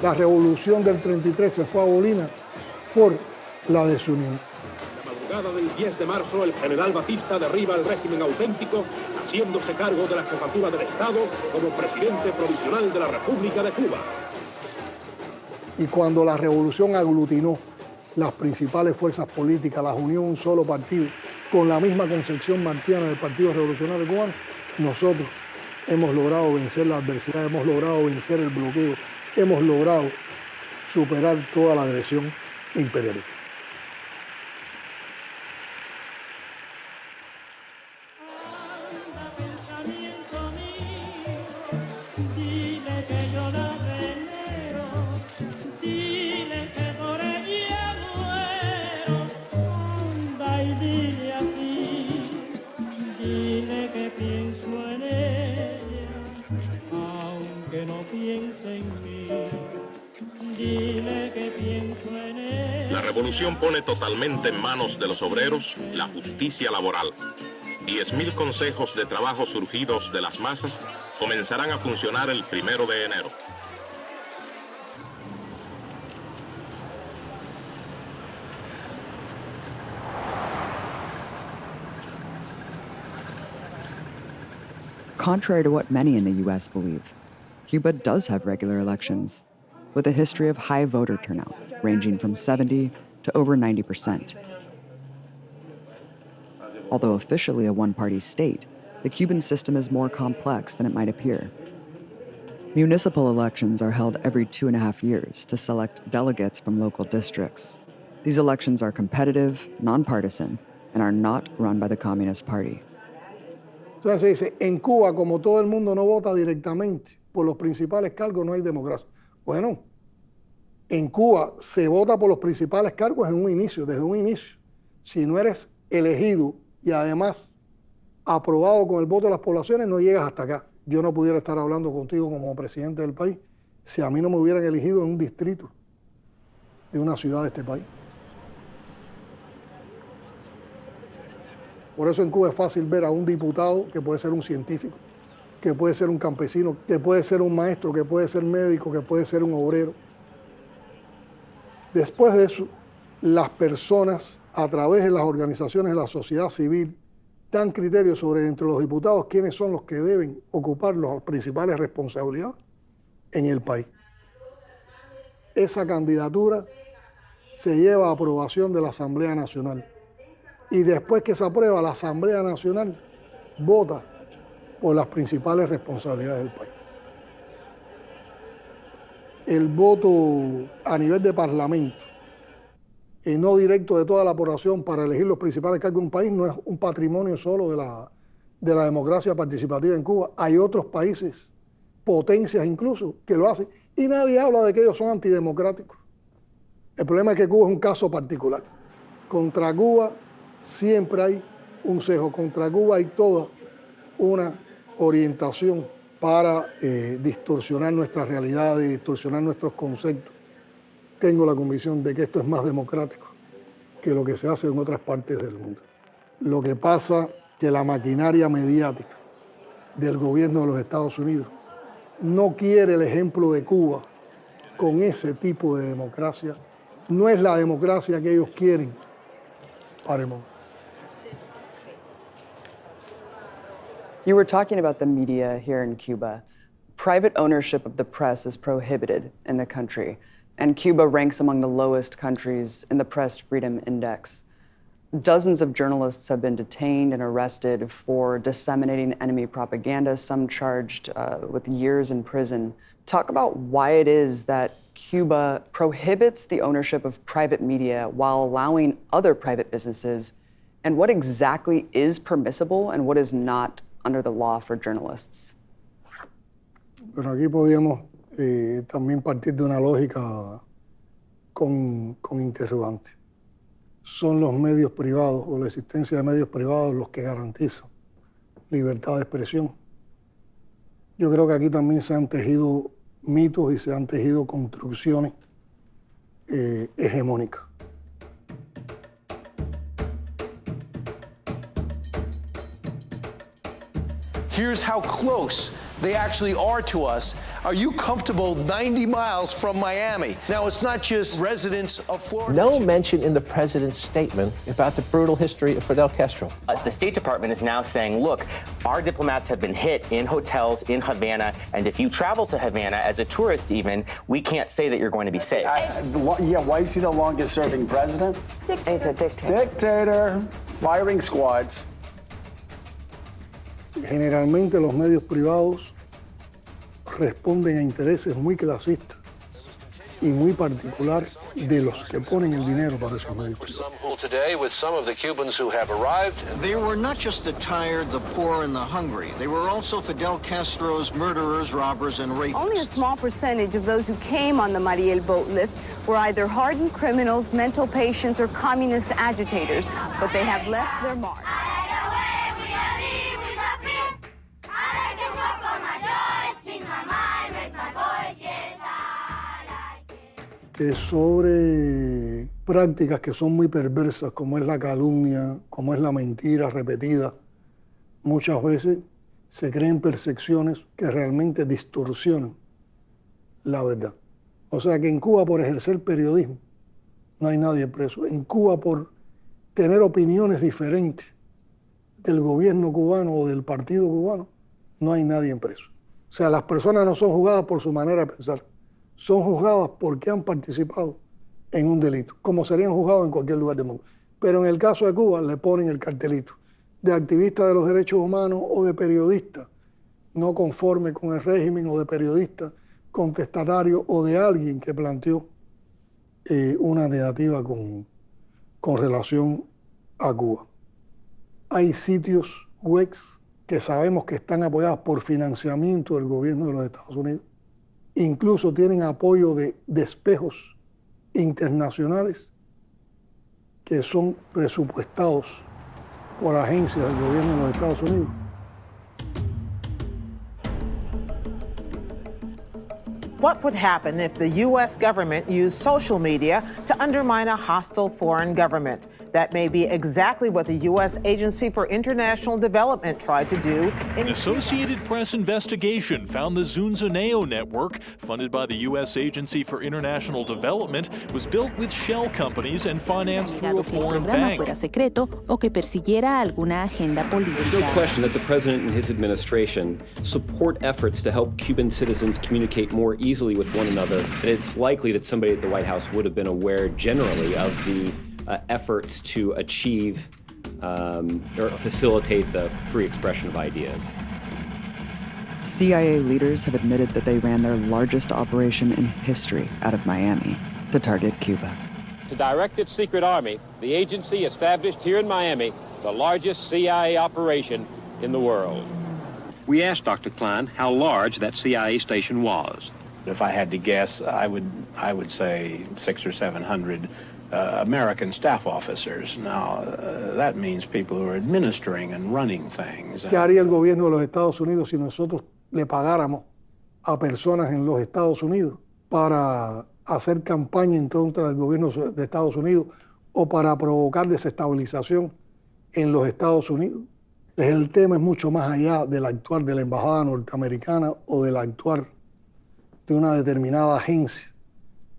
La revolución del 33 se fue a Bolívar por la desunión. La madrugada del 10 de marzo, el general Batista derriba el régimen auténtico, haciéndose cargo de la jefatura del Estado como presidente provisional de la República de Cuba. Y cuando la revolución aglutinó las principales fuerzas políticas, las unió en un solo partido, con la misma concepción martiana del Partido Revolucionario Cubano, nosotros hemos logrado vencer la adversidad, hemos logrado vencer el bloqueo, hemos logrado superar toda la agresión imperialista. La revolución pone totalmente en manos de los obreros la justicia laboral. 10.000 consejos de trabajo surgidos de las masas comenzarán a funcionar el 1 de enero. contrary to what many in the U.S. believe, Cuba does have regular elections, with a history of high voter turnout, ranging from 70 to over 90%. Although officially a one-party state, the Cuban system is more complex than it might appear. Municipal elections are held every 2.5 years to select delegates from local districts. These elections are competitive, nonpartisan, and are not run by the Communist Party. Entonces se dice, en Cuba, como todo el mundo no vota directamente por los principales cargos, no hay democracia. Bueno, en Cuba se vota por los principales cargos desde un inicio. Si no eres elegido y además aprobado con el voto de las poblaciones, no llegas hasta acá. Yo no pudiera estar hablando contigo como presidente del país si a mí no me hubieran elegido en un distrito de una ciudad de este país. Por eso en Cuba es fácil ver a un diputado que puede ser un científico, que puede ser un campesino, que puede ser un maestro, que puede ser médico, que puede ser un obrero. Después de eso, las personas, a través de las organizaciones de la sociedad civil, dan criterios sobre entre los diputados quiénes son los que deben ocupar las principales responsabilidades en el país. Esa candidatura se lleva a aprobación de la Asamblea Nacional. Y después que se aprueba, la Asamblea Nacional vota por las principales responsabilidades del país. El voto a nivel de parlamento, y no directo de toda la población para elegir los principales cargos de un país, no es un patrimonio solo de la democracia participativa en Cuba. Hay otros países, potencias incluso, que lo hacen. Y nadie habla de que ellos son antidemocráticos. El problema es que Cuba es un caso particular. Contra Cuba siempre hay un sesgo. Contra Cuba hay toda una orientación para distorsionar nuestra realidad y distorsionar nuestros conceptos. Tengo la convicción de que esto es más democrático que lo que se hace en otras partes del mundo. Lo que pasa es que la maquinaria mediática del gobierno de los Estados Unidos no quiere el ejemplo de Cuba con ese tipo de democracia. No es la democracia que ellos quieren para el mundo. You were talking about the media here in Cuba. Private ownership of the press is prohibited in the country, and Cuba ranks among the lowest countries in the Press Freedom Index. Dozens of journalists have been detained and arrested for disseminating enemy propaganda, some charged with years in prison. Talk about why it is that Cuba prohibits the ownership of private media while allowing other private businesses, and what exactly is permissible and what is not under the law for journalists. Pero aquí podríamos también partir de una lógica con interrogante. Son los medios privados o la existencia de medios privados los que garantizan libertad de expresión. Yo creo que aquí también se han tejido mitos y se han tejido construcciones hegemónicas. Here's how close they actually are to us. Are you comfortable 90 miles from Miami? Now, it's not just residents of Florida. No mention in the president's statement about the brutal history of Fidel Castro. The State Department is now saying, look, our diplomats have been hit in hotels in Havana, and if you travel to Havana as a tourist even, we can't say that you're going to be safe. Yeah, why is he the longest serving president? He's a dictator. Dictator, firing squads. Generalmente los medios privados responden a intereses muy clasistas y muy particulares de los que ponen el dinero para esos medios privados. Today with some of the Cubans who have arrived. They were not just the tired, the poor, and the hungry. They were also Fidel Castro's murderers, robbers, and rapists. Only a small percentage of those who came on the Mariel boat lift were either hardened criminals, mental patients, or communist agitators, but they have left their mark. Que sobre prácticas que son muy perversas, como es la calumnia, como es la mentira repetida, muchas veces se creen percepciones que realmente distorsionan la verdad. O sea que en Cuba, por ejercer periodismo, no hay nadie preso. En Cuba, por tener opiniones diferentes del gobierno cubano o del partido cubano, no hay nadie preso. O sea, las personas no son juzgadas por su manera de pensar, son juzgadas porque han participado en un delito, como serían juzgados en cualquier lugar del mundo. Pero en el caso de Cuba le ponen el cartelito de activista de los derechos humanos o de periodista no conforme con el régimen o de periodista contestatario o de alguien que planteó una negativa con relación a Cuba. Hay sitios webs que sabemos que están apoyados por financiamiento del gobierno de los Estados Unidos. Incluso tienen apoyo de despejos internacionales que son presupuestados por agencias del gobierno de los Estados Unidos. What would happen if the U.S. government used social media to undermine a hostile foreign government? That may be exactly what the U.S. Agency for International Development tried to do. An Associated Press investigation found the Zunzuneo network, funded by the U.S. Agency for International Development, was built with shell companies and financed through a foreign bank. Fuera secreto o que persiguiera alguna agenda política. There's no question that the president and his administration support efforts to help Cuban citizens communicate more easily with one another, and it's likely that somebody at the White House would have been aware generally of the efforts to achieve or facilitate the free expression of ideas. CIA leaders have admitted that they ran their largest operation in history out of Miami to target Cuba. To direct its secret army, the agency established here in Miami the largest CIA operation in the world. We asked Dr. Klein how large that CIA station was. If I had to guess, I would say 600 or 700 American staff officers. Now, that means people who are administering and running things. ¿Qué haría el gobierno de los Estados Unidos si nosotros le pagáramos a personas en los Estados Unidos para hacer campaña en contra del gobierno de Estados Unidos o para provocar desestabilización en los Estados Unidos? El tema es mucho más allá del actuar de la embajada norteamericana o del actuar de una determinada agencia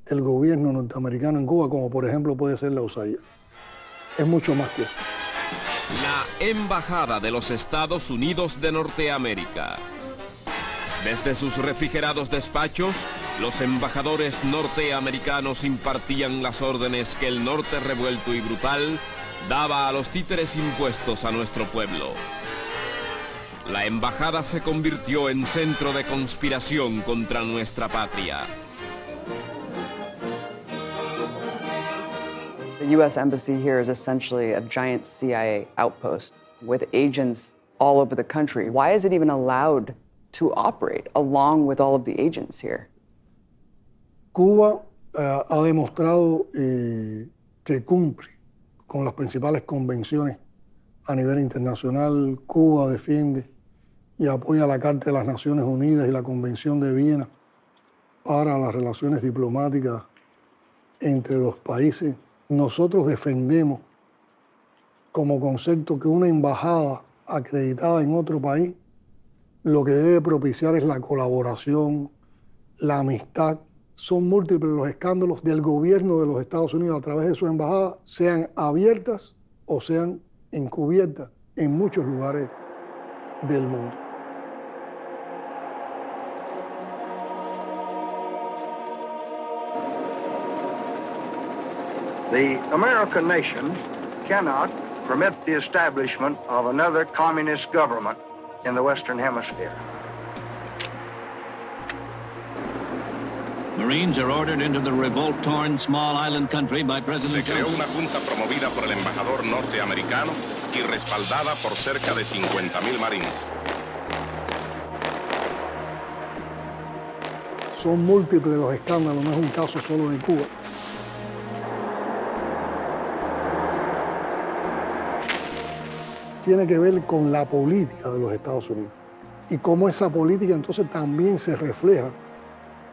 del gobierno norteamericano en Cuba, como por ejemplo puede ser la USAID. Es mucho más que eso. La Embajada de los Estados Unidos de Norteamérica. Desde sus refrigerados despachos, los embajadores norteamericanos impartían las órdenes que el norte revuelto y brutal daba a los títeres impuestos a nuestro pueblo. La embajada se convirtió en centro de conspiración contra nuestra patria. The U.S. Embassy here is essentially a giant CIA outpost with agents all over the country. Why is it even allowed to operate along with all of the agents here? Cuba ha demostrado que cumple con las principales convenciones a nivel internacional. Cuba defiende y apoya la Carta de las Naciones Unidas y la Convención de Viena para las relaciones diplomáticas entre los países. Nosotros defendemos como concepto que una embajada acreditada en otro país lo que debe propiciar es la colaboración, la amistad. Son múltiples los escándalos del gobierno de los Estados Unidos a través de sus embajadas, sean abiertas o sean encubiertas en muchos lugares del mundo. The American nation cannot permit the establishment of another communist government in the Western Hemisphere. Marines are ordered into the revolt-torn small island country by President Se creó Johnson. una junta promovida por el embajador norteamericano y respaldada por cerca de 50,000 marines. Son múltiples los escándalos, no es un caso solo de Cuba. Tiene que ver con la política de los Estados Unidos y cómo esa política entonces también se refleja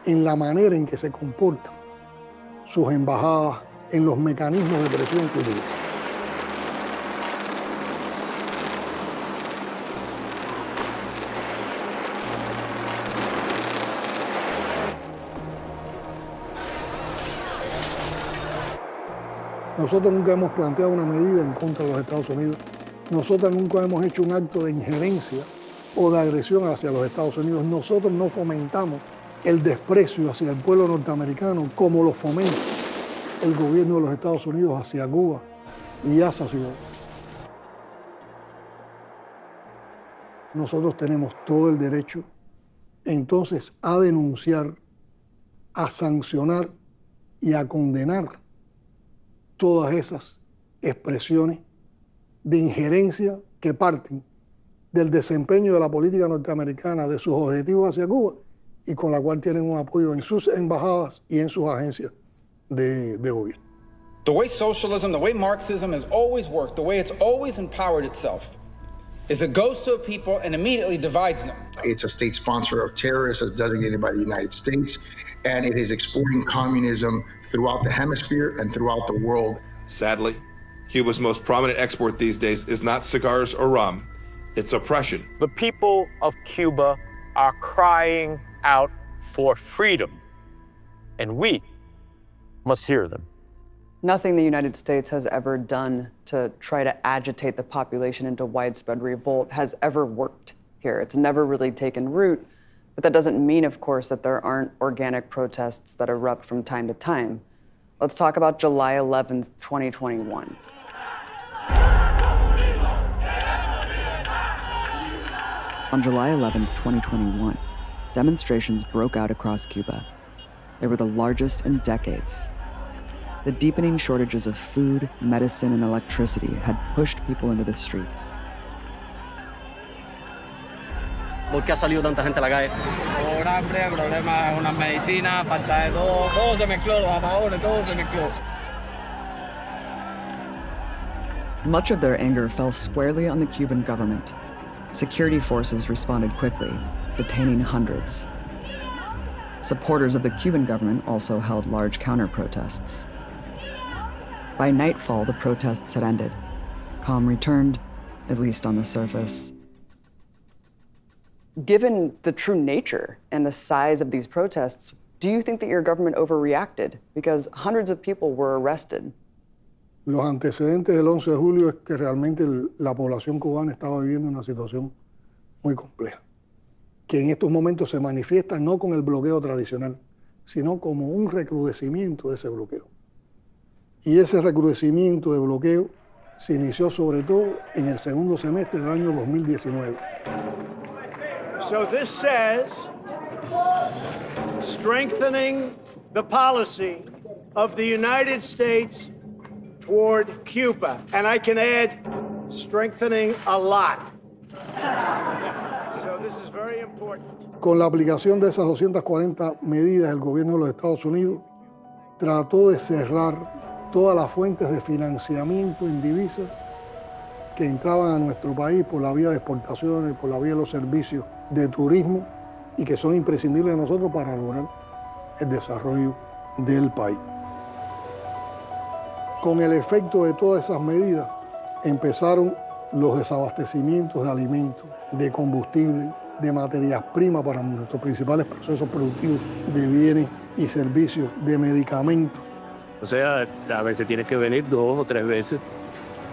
en la manera en que se comportan sus embajadas, en los mecanismos de presión que utilizan. Nosotros nunca hemos planteado una medida en contra de los Estados Unidos. Nosotros nunca hemos hecho un acto de injerencia o de agresión hacia los Estados Unidos. Nosotros no fomentamos el desprecio hacia el pueblo norteamericano como lo fomenta el gobierno de los Estados Unidos hacia Cuba y hacia Cuba. Nosotros tenemos todo el derecho entonces a denunciar, a sancionar y a condenar todas esas expresiones de injerencia que parten del desempeño de la política norteamericana, de sus objetivos hacia Cuba, y con la cual tienen un apoyo en sus embajadas y en sus agencias de gobierno. The way socialism, the way Marxism has always worked, the way it's always empowered itself, is it goes to a people and immediately divides them. It's a state sponsor of terrorists as designated by the United States, and it is exporting communism throughout the hemisphere and throughout the world. Sadly, Cuba's most prominent export these days is not cigars or rum, it's oppression. The people of Cuba are crying out for freedom, and we must hear them. Nothing the United States has ever done to try to agitate the population into widespread revolt has ever worked here. It's never really taken root, but that doesn't mean, of course, that there aren't organic protests that erupt from time to time. Let's talk about July 11th, 2021. On July 11th, 2021, demonstrations broke out across Cuba. They were the largest in decades. The deepening shortages of food, medicine, and electricity had pushed people into the streets. ¿Por qué ha salido tanta gente a la calle? Por hambre, problemas con las medicinas, falta de todo se mezcló, los apagones, todo se mezcló. Much of their anger fell squarely on the Cuban government. Security forces responded quickly, detaining hundreds. Supporters of the Cuban government also held large counter-protests. By nightfall, the protests had ended. Calm returned, at least on the surface. Given the true nature and the size of these protests, do you think that your government overreacted? Because hundreds of people were arrested. Los antecedentes del 11 de julio es que realmente la población cubana estaba viviendo una situación muy compleja, que en estos momentos se manifiesta no con el bloqueo tradicional, sino como un recrudecimiento de ese bloqueo. Y ese recrudecimiento de bloqueo se inició sobre todo en el segundo semestre del año 2019. So this says strengthening the policy of the United States toward Cuba. And I can add strengthening a lot. So this is very important. Con la aplicación de esas 240 medidas, el gobierno de los Estados Unidos trató de cerrar todas las fuentes de financiamiento en divisas que entraban a nuestro país por la vía de exportaciones, por la vía de los servicios de turismo y que son imprescindibles de nosotros para lograr el desarrollo del país. Con el efecto de todas esas medidas empezaron los desabastecimientos de alimentos, de combustible, de materias primas para nuestros principales procesos productivos, de bienes y servicios, de medicamentos. O sea, a veces tienes que venir 2 o 3 veces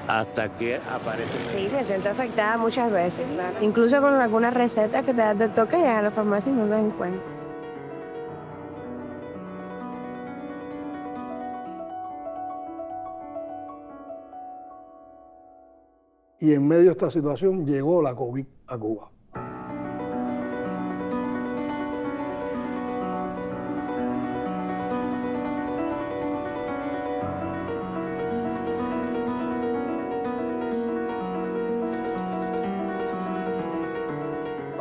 hasta que aparece. Sí, me siento afectada muchas veces, claro. Incluso con algunas recetas que te toca llegar a la farmacia y no las encuentras. Y en medio de esta situación llegó la COVID a Cuba.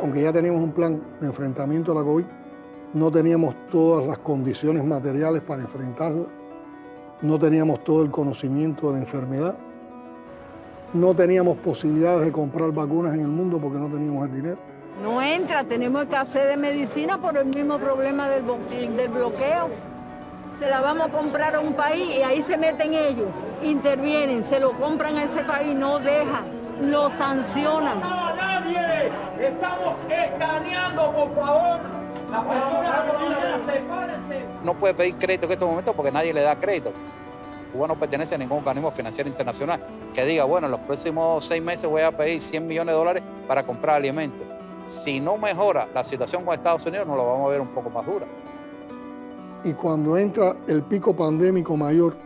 Aunque ya teníamos un plan de enfrentamiento a la COVID, no teníamos todas las condiciones materiales para enfrentarla, no teníamos todo el conocimiento de la enfermedad, no teníamos posibilidades de comprar vacunas en el mundo porque no teníamos el dinero. No entra, tenemos escasez de medicina por el mismo problema del bloqueo. Se la vamos a comprar a un país y ahí se meten ellos, intervienen, se lo compran a ese país, no dejan, lo sancionan. ¡No, nadie! ¡Estamos escaneando, por favor! Las personas que sepárense. No puede pedir crédito en estos momentos porque nadie le da crédito. Cuba no pertenece a ningún organismo financiero internacional que diga, bueno, en los próximos 6 meses voy a pedir $100 millones para comprar alimentos. si no mejora la situación con Estados Unidos, nos lo vamos a ver un poco más dura. Y cuando entra el pico pandémico mayor,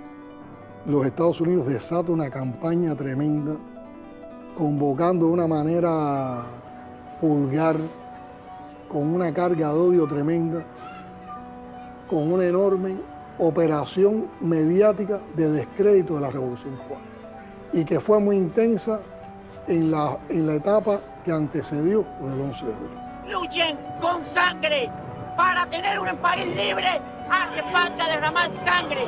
los Estados Unidos desatan una campaña tremenda, convocando de una manera vulgar, con una carga de odio tremenda, con una enorme operación mediática de descrédito de la Revolución Cubana, y que fue muy intensa en la etapa que antecedió del 11 de julio. Luchen con sangre. Para tener un país libre hace falta derramar sangre.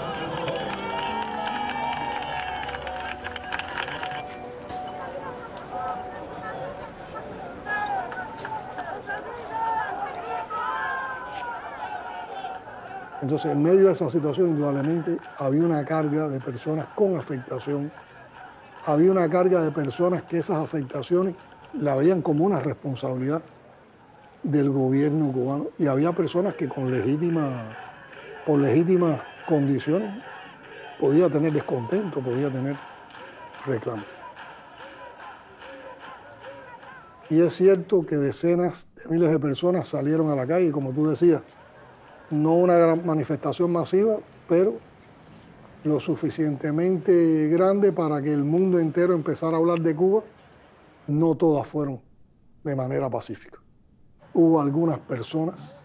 Entonces, en medio de esa situación, indudablemente, había una carga de personas con afectación, había una carga de personas que esas afectaciones la veían como una responsabilidad del gobierno cubano, y había personas que por legítimas condiciones podía tener descontento, podía tener reclamo. Y es cierto que decenas de miles de personas salieron a la calle, como tú decías, no una gran manifestación masiva, pero lo suficientemente grande para que el mundo entero empezara a hablar de Cuba. No todas fueron de manera pacífica. Hubo algunas personas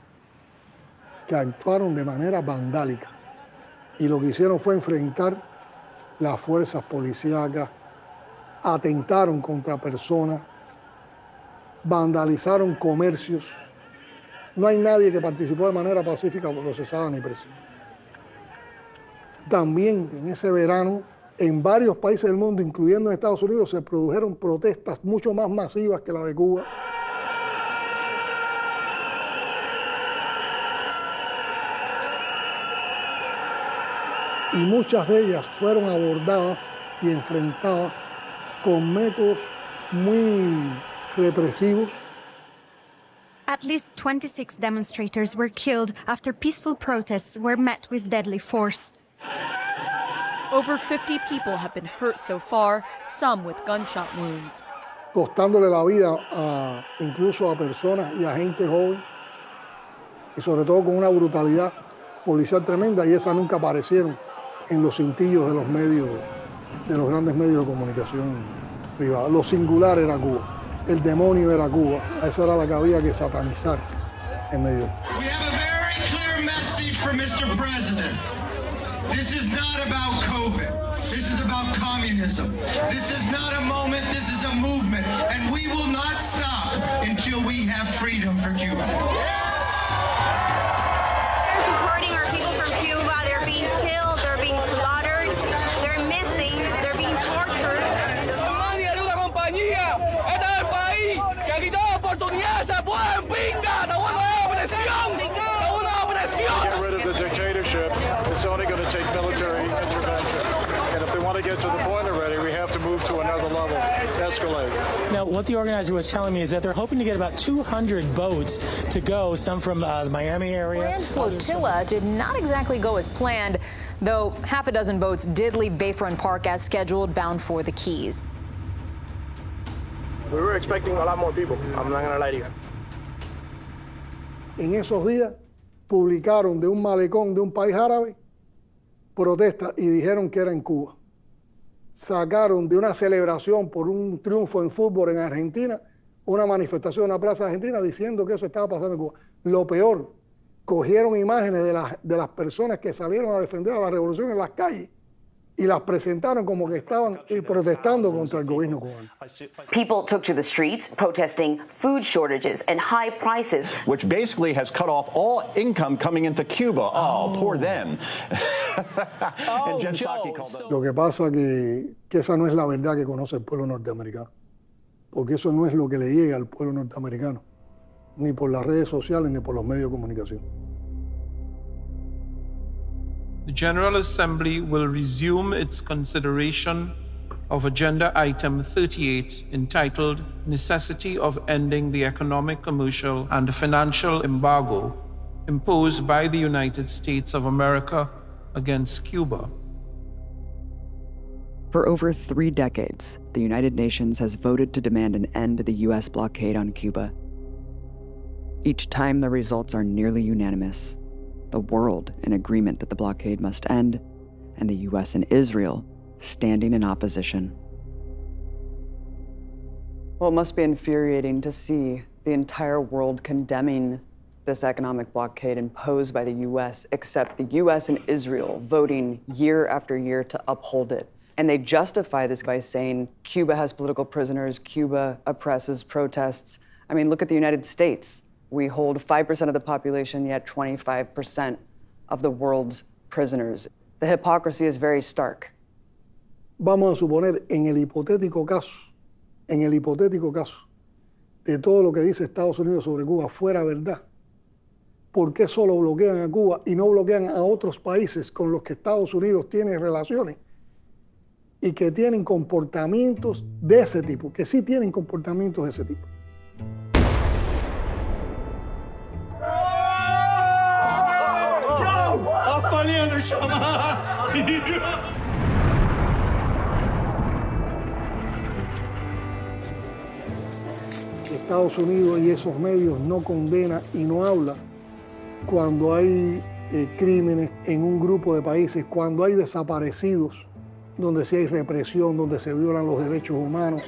que actuaron de manera vandálica y lo que hicieron fue enfrentar las fuerzas policíacas, atentaron contra personas, vandalizaron comercios. No hay nadie que participó de manera pacífica procesada ni preso. También en ese verano, en varios países del mundo, incluyendo en Estados Unidos, se produjeron protestas mucho más masivas que la de Cuba. Y muchas de ellas fueron abordadas y enfrentadas con métodos muy represivos. At least 26 demonstrators were killed after peaceful protests were met with deadly force. Over 50 people have been hurt so far, some with gunshot wounds. Costándole la vida incluso a personas y a gente joven, y sobre todo con una brutalidad policial tremenda, y esas nunca aparecieron en los cintillos de los medios, de los grandes medios de comunicación privada. Lo singular era Cuba, el demonio era Cuba, esa era la que había que satanizar en medio. We have a very clear message for Mr. President. This is not about COVID. This is about communism. This is not a moment, this is a movement, and we will not stop until we have freedom for Cuba. They're supporting our people from Cuba. They're being killed, they're being slaughtered, they're missing, they're being tortured. Somalia era una compañía, este es el país que ha quitado oportunidades a pueblo pinga, está buena opresión, está buena opresión. To get rid of the dictatorship, it's only going to take military intervention. And if they want to get to the point already, we have to move to another level, escalate. Now, what the organizer was telling me is that they're hoping to get about 200 boats to go, some from the Miami area. The planned flotilla did not exactly go as planned, though half a dozen boats did leave Bayfront Park as scheduled, bound for the Keys. We were expecting a lot more people, I'm not going to lie to you. En esos días publicaron de un malecón de un país árabe protestas y dijeron que era en Cuba. Sacaron de una celebración por un triunfo en fútbol en Argentina, una manifestación en una plaza argentina diciendo que eso estaba pasando en Cuba. Lo peor, cogieron imágenes de las personas que salieron a defender a la revolución en las calles y las presentaron como que estaban protestando contra el gobierno cubano. People took to the streets protesting food shortages and high prices, which basically has cut off all income coming into Cuba. Oh, poor them. And Jen Psaki called them. Lo que pasa que esa no es la verdad que conoce el pueblo norteamericano, porque eso no es lo que le llega al pueblo norteamericano, ni por las redes sociales ni por los medios de comunicación. The General Assembly will resume its consideration of Agenda Item 38 entitled Necessity of Ending the Economic, Commercial, and Financial Embargo imposed by the United States of America against Cuba. For over 3 decades, the United Nations has voted to demand an end to the U.S. blockade on Cuba. Each time the results are nearly unanimous. The world in agreement that the blockade must end, and the US and Israel standing in opposition. Well, it must be infuriating to see the entire world condemning this economic blockade imposed by the US, except the US and Israel voting year after year to uphold it. And they justify this by saying Cuba has political prisoners, Cuba oppresses protests. I mean, look at the United States. We hold 5% of the population, yet 25% of the world's prisoners. The hypocrisy is very stark. Vamos a suponer, en el hipotético caso de todo lo que dice Estados Unidos sobre Cuba fuera verdad, ¿por qué solo bloquean a Cuba y no bloquean a otros países con los que Estados Unidos tiene relaciones y que tienen comportamientos de ese tipo, que sí tienen comportamientos de ese tipo? Estados Unidos y esos medios no condenan y no hablan cuando hay crímenes en un grupo de países, cuando hay desaparecidos, donde sí hay represión, donde se violan los derechos humanos,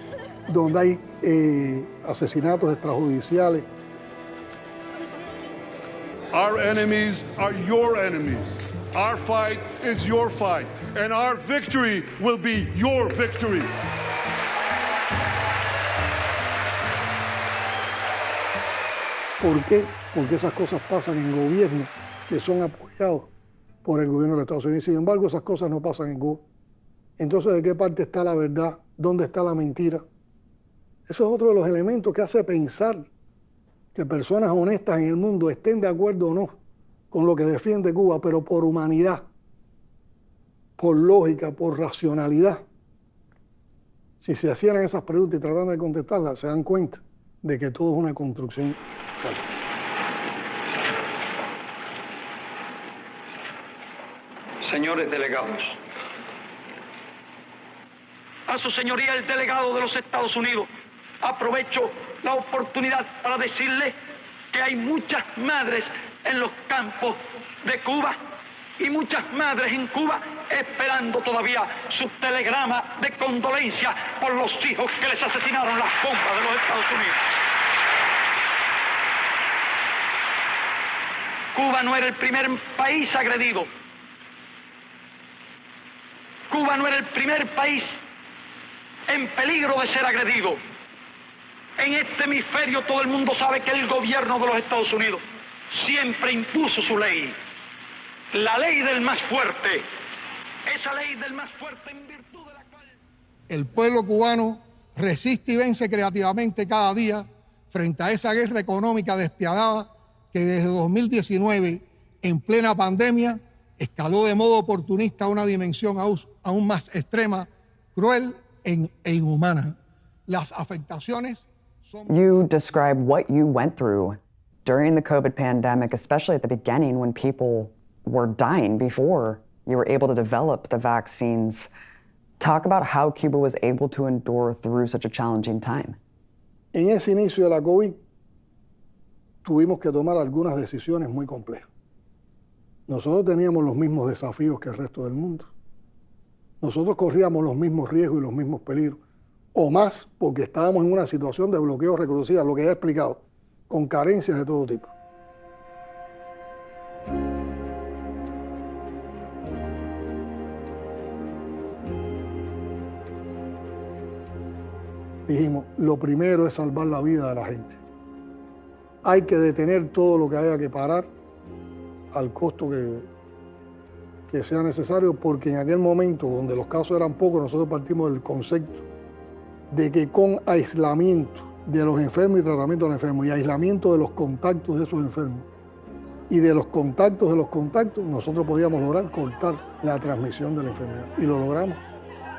donde hay asesinatos extrajudiciales. Our enemies are your enemies. Our fight is your fight. And our victory will be your victory. ¿Por qué? Porque esas cosas pasan en gobiernos que son apoyados por el gobierno de Estados Unidos. Sin embargo, esas cosas no pasan en Cuba. Entonces, ¿de qué parte está la verdad? ¿Dónde está la mentira? Eso es otro de los elementos que hace pensar que personas honestas en el mundo estén de acuerdo o no con lo que defiende Cuba, pero por humanidad, por lógica, por racionalidad. Si se hacían esas preguntas y trataban de contestarlas, se dan cuenta de que todo es una construcción falsa. Señores delegados, a su señoría el delegado de los Estados Unidos, aprovecho la oportunidad para decirle que hay muchas madres en los campos de Cuba y muchas madres en Cuba esperando todavía su telegrama de condolencia por los hijos que les asesinaron las bombas de los Estados Unidos. Cuba no era el primer país agredido. Cuba no era el primer país en peligro de ser agredido. En este hemisferio todo el mundo sabe que el gobierno de los Estados Unidos siempre impuso su ley. La ley del más fuerte. Esa ley del más fuerte en virtud de la cual... El pueblo cubano resiste y vence creativamente cada día frente a esa guerra económica despiadada que desde 2019, en plena pandemia, escaló de modo oportunista a una dimensión aún más extrema, cruel e inhumana. Las afectaciones son... You describe what you went through during the COVID pandemic, especially at the beginning when people were dying before you were able to develop the vaccines. Talk about how Cuba was able to endure through such a challenging time. En ese inicio de la COVID, tuvimos que tomar algunas decisiones muy complejas. Nosotros teníamos los mismos desafíos que el resto del mundo. Nosotros corríamos los mismos riesgos y los mismos peligros, o más, porque estábamos en una situación de bloqueo reconocida, lo que ya he explicado, con carencias de todo tipo. Dijimos, lo primero es salvar la vida de la gente. Hay que detener todo lo que haya que parar al costo que sea necesario, porque en aquel momento, donde los casos eran pocos, nosotros partimos del concepto de que con aislamiento de los enfermos y tratamiento de los enfermos y aislamiento de los contactos de esos enfermos y de los contactos, nosotros podíamos lograr cortar la transmisión de la enfermedad, y lo logramos.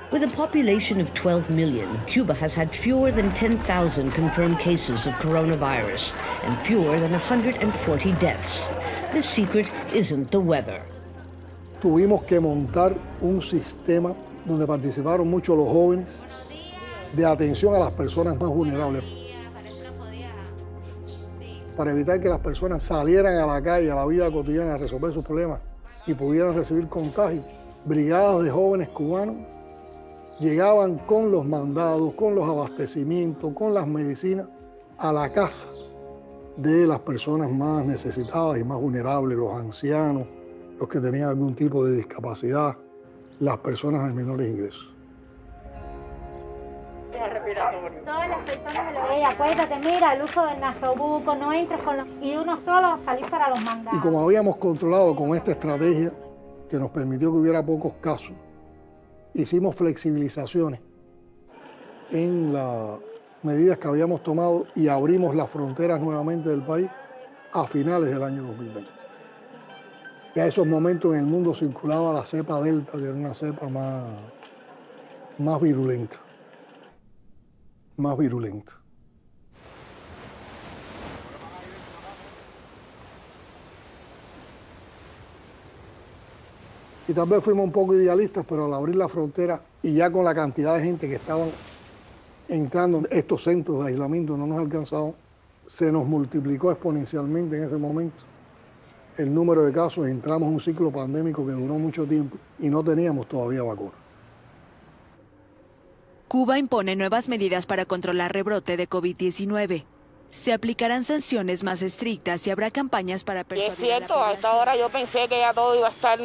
With a population of 12 million, Cuba has had fewer than 10,000 confirmed cases of coronavirus and fewer than 140 deaths. The secret isn't the weather. Tuvimos que montar un sistema donde participaron mucho los jóvenes de atención a las personas más vulnerables. para evitar que las personas salieran a la calle, a la vida cotidiana, a resolver sus problemas y pudieran recibir contagios, brigadas de jóvenes cubanos llegaban con los mandados, con los abastecimientos, con las medicinas a la casa de las personas más necesitadas y más vulnerables, los ancianos, los que tenían algún tipo de discapacidad, las personas de menores ingresos. Todas las personas de la bella, acuérdate, mira, el uso del nasobuco, no entres con los... Y uno solo salir para los mandados. Y como habíamos controlado con esta estrategia que nos permitió que hubiera pocos casos, hicimos flexibilizaciones en las medidas que habíamos tomado y abrimos las fronteras nuevamente del país a finales del año 2020. Y a esos momentos en el mundo circulaba la cepa Delta, que era una cepa más virulenta. Más virulenta. Y tal vez fuimos un poco idealistas, pero al abrir la frontera y ya con la cantidad de gente que estaban entrando en estos centros de aislamiento no nos alcanzaban, se nos multiplicó exponencialmente en ese momento el número de casos. Entramos en un ciclo pandémico que duró mucho tiempo y no teníamos todavía vacuna. Cuba impone nuevas medidas para controlar rebrote de COVID-19. Se aplicarán sanciones más estrictas y habrá campañas para persuadir. Es cierto, a esta hora yo pensé que ya todo iba a estar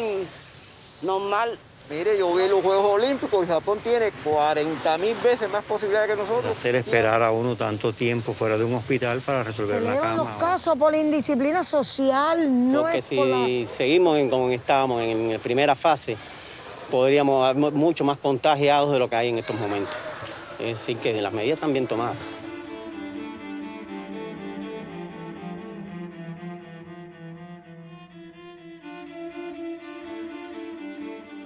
normal. Mire, yo vi los Juegos Olímpicos y Japón tiene 40.000 veces más posibilidades que nosotros. Hacer esperar a uno tanto tiempo fuera de un hospital para resolver la cama. Se elevan los casos por la indisciplina social, no porque es si por la... seguimos como estábamos en la primera fase, podríamos haber mucho más contagiados de lo que hay en estos momentos. Es decir, que las medidas están bien tomadas.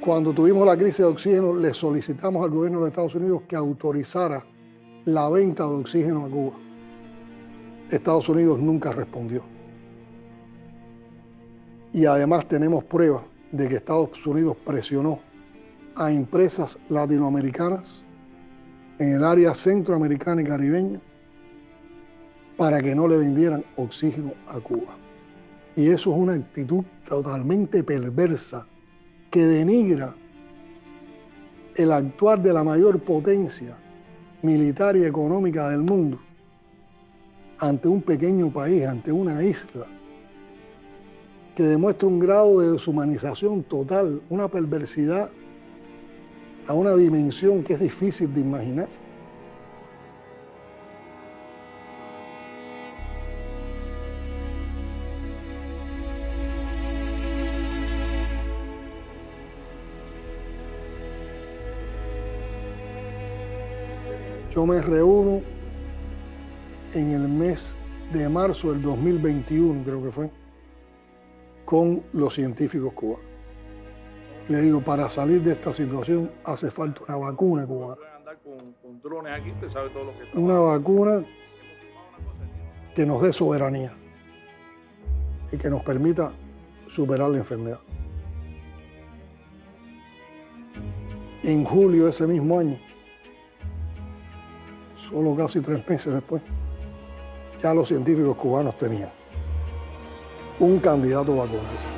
Cuando tuvimos la crisis de oxígeno, le solicitamos al gobierno de Estados Unidos que autorizara la venta de oxígeno a Cuba. Estados Unidos nunca respondió. Y además tenemos pruebas de que Estados Unidos presionó a empresas latinoamericanas en el área centroamericana y caribeña para que no le vendieran oxígeno a Cuba. Y eso es una actitud totalmente perversa que denigra el actuar de la mayor potencia militar y económica del mundo ante un pequeño país, ante una isla, que demuestra un grado de deshumanización total, una perversidad a una dimensión que es difícil de imaginar. Yo me reúno en el mes de marzo del 2021, creo que fue, con los científicos cubanos. Le digo, para salir de esta situación hace falta una vacuna cubana. Una vacuna que nos dé soberanía y que nos permita superar la enfermedad. En julio de ese mismo año, solo casi 3 meses después, ya los científicos cubanos tenían un candidato vacunado.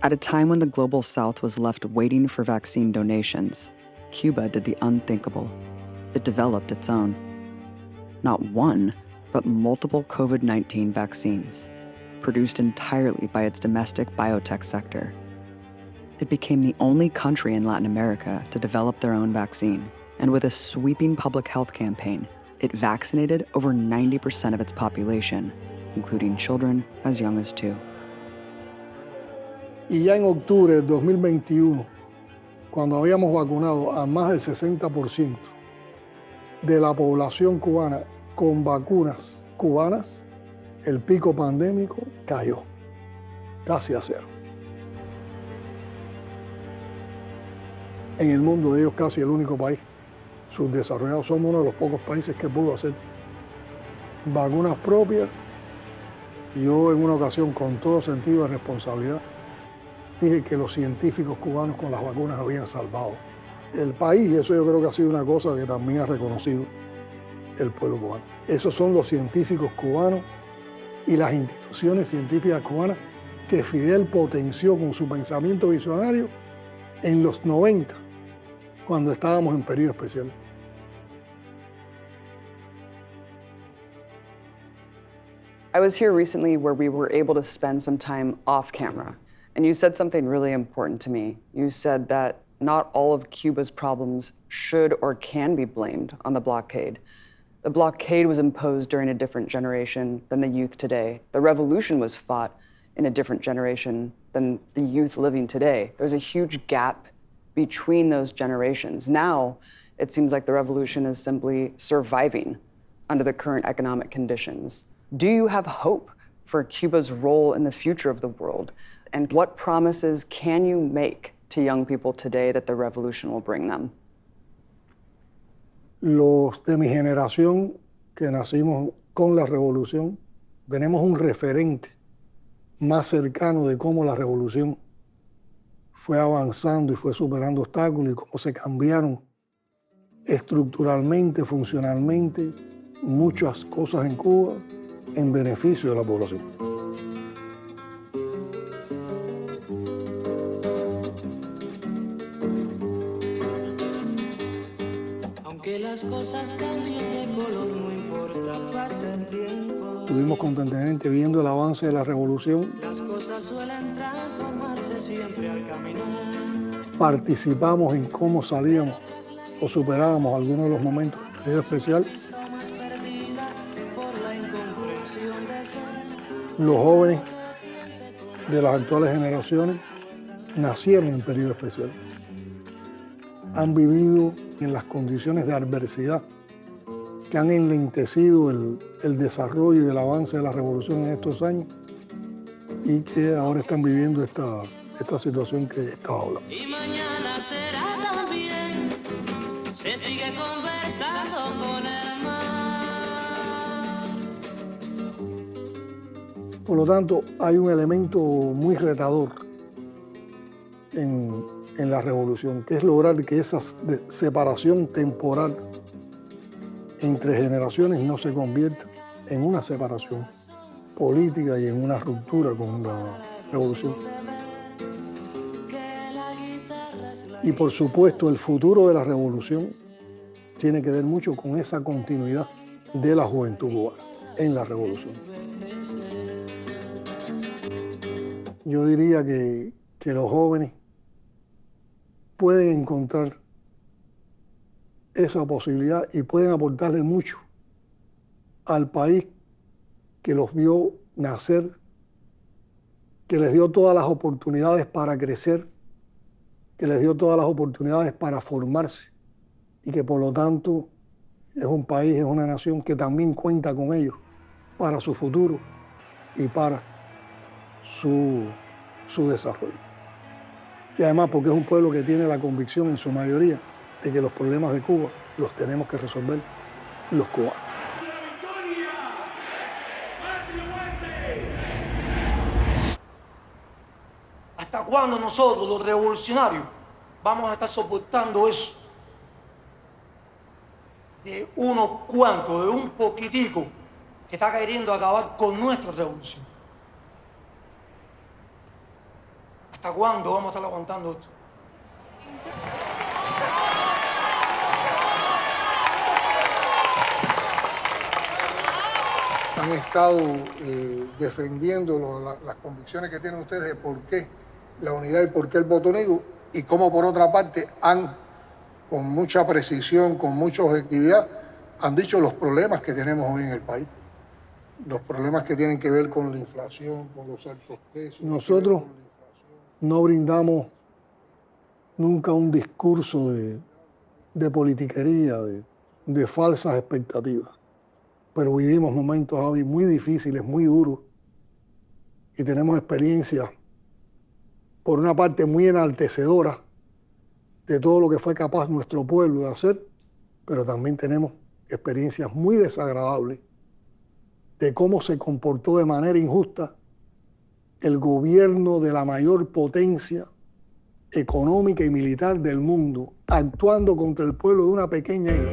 At a time when the global south was left waiting for vaccine donations, Cuba did the unthinkable. It developed its own. Not one, but multiple COVID-19 vaccines, produced entirely by its domestic biotech sector. It became the only country in Latin America to develop their own vaccine, and with a sweeping public health campaign, it vaccinated over 90% of its population, including children as young as 2. Y ya en octubre del 2021, cuando habíamos vacunado a más del 60% de la población cubana con vacunas cubanas, el pico pandémico cayó casi a cero. En el mundo de ellos casi el único país subdesarrollado. Somos uno de los pocos países que pudo hacer vacunas propias. Y yo en una ocasión, con todo sentido de responsabilidad, dije que los científicos cubanos con las vacunas habían salvado el país, y eso yo creo que ha sido una cosa que también ha reconocido el pueblo cubano. Esos son los científicos cubanos y las instituciones científicas cubanas que Fidel potenció con su pensamiento visionario en los 90, cuando estábamos en periodo especial. I was here recently where we were able to spend some time off camera, and you said something really important to me. You said that not all of Cuba's problems should or can be blamed on the blockade. The blockade was imposed during a different generation than the youth today. The revolution was fought in a different generation than the youth living today. There's a huge gap between those generations. Now, it seems like the revolution is simply surviving under the current economic conditions. Do you have hope for Cuba's role in the future of the world? And what promises can you make to young people today that the revolution will bring them? Los de mi generación que nacimos con la revolución, tenemos un referente más cercano de cómo la revolución fue avanzando y fue superando obstáculos y cómo se cambiaron estructuralmente, funcionalmente, muchas cosas en Cuba en beneficio de la población. Aunque las cosas cambien de color, no importa, pasa el tiempo. Estuvimos constantemente viendo el avance de la revolución. Las cosas suelen transformarse siempre al caminar. Participamos en cómo salíamos o superábamos algunos de los momentos del periodo especial. Los jóvenes de las actuales generaciones nacieron en periodo especial. Han vivido en las condiciones de adversidad que han enlentecido el desarrollo y el avance de la revolución en estos años y que ahora están viviendo esta situación que estaba hablando. Y mañana será también, se sigue conversando con el mar. Por lo tanto, hay un elemento muy retador en la revolución, que es lograr que esa separación temporal entre generaciones no se convierta en una separación política y en una ruptura con la revolución. Y por supuesto, el futuro de la revolución tiene que ver mucho con esa continuidad de la juventud cubana en la revolución. Yo diría que los jóvenes pueden encontrar esa posibilidad y pueden aportarle mucho al país que los vio nacer, que les dio todas las oportunidades para crecer, que les dio todas las oportunidades para formarse y que por lo tanto es un país, es una nación que también cuenta con ellos para su futuro y para su desarrollo. Y además porque es un pueblo que tiene la convicción en su mayoría de que los problemas de Cuba los tenemos que resolver los cubanos. ¿Hasta cuándo nosotros, los revolucionarios, vamos a estar soportando eso? De unos cuantos, de un poquitico, que está queriendo acabar con nuestra revolución. ¿Hasta cuándo vamos a estar aguantando esto? Han estado defendiendo las convicciones que tienen ustedes de por qué la unidad y por qué el voto unido, y cómo por otra parte han, con mucha precisión, con mucha objetividad, han dicho los problemas que tenemos hoy en el país. Los problemas que tienen que ver con la inflación, con los altos precios. Nosotros no brindamos nunca un discurso de politiquería, de falsas expectativas. Pero vivimos momentos hoy muy difíciles, muy duros, y tenemos experiencias, por una parte, muy enaltecedoras de todo lo que fue capaz nuestro pueblo de hacer, pero también tenemos experiencias muy desagradables de cómo se comportó de manera injusta el gobierno de la mayor potencia económica y militar del mundo actuando contra el pueblo de una pequeña isla.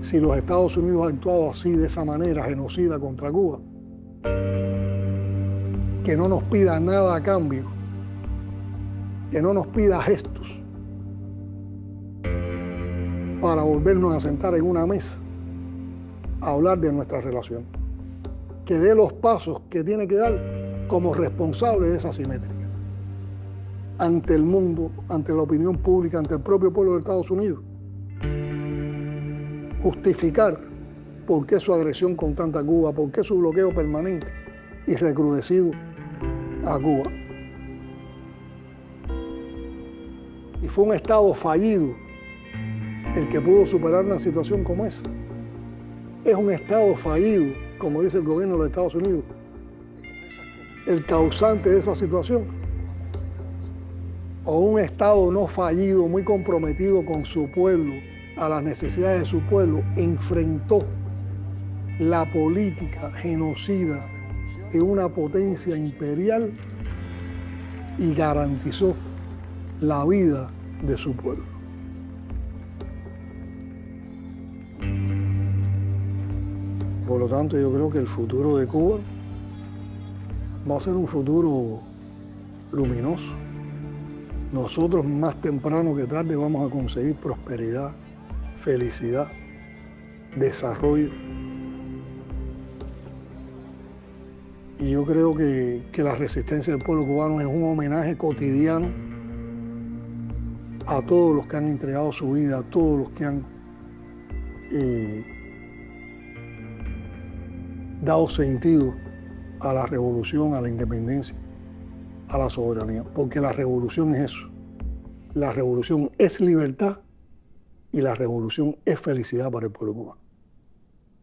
Si los Estados Unidos han actuado así, de esa manera, genocida contra Cuba, que no nos pida nada a cambio, que no nos pida gestos para volvernos a sentar en una mesa a hablar de nuestra relación, que dé los pasos que tiene que dar como responsable de esa asimetría ante el mundo, ante la opinión pública, ante el propio pueblo de Estados Unidos. Justificar por qué su agresión constante a Cuba, por qué su bloqueo permanente y recrudecido a Cuba. Y fue un Estado fallido el que pudo superar una situación como esa. Es un Estado fallido, como dice el gobierno de los Estados Unidos, el causante de esa situación. O un Estado no fallido, muy comprometido con su pueblo, a las necesidades de su pueblo, enfrentó la política genocida de una potencia imperial y garantizó la vida de su pueblo. Por lo tanto, yo creo que el futuro de Cuba va a ser un futuro luminoso. Nosotros más temprano que tarde vamos a conseguir prosperidad, felicidad, desarrollo. Y yo creo que la resistencia del pueblo cubano es un homenaje cotidiano a todos los que han entregado su vida, a todos los que han dado sentido a la revolución, a la independencia, a la soberanía. Porque la revolución es eso. La revolución es libertad y la revolución es felicidad para el pueblo cubano.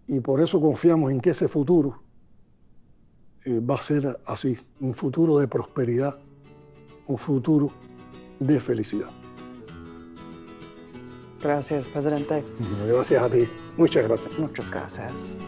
Y por eso confiamos en que ese futuro va a ser así, un futuro de prosperidad, un futuro de felicidad. Gracias, presidente. Gracias a ti. Muchas gracias. Muchas gracias.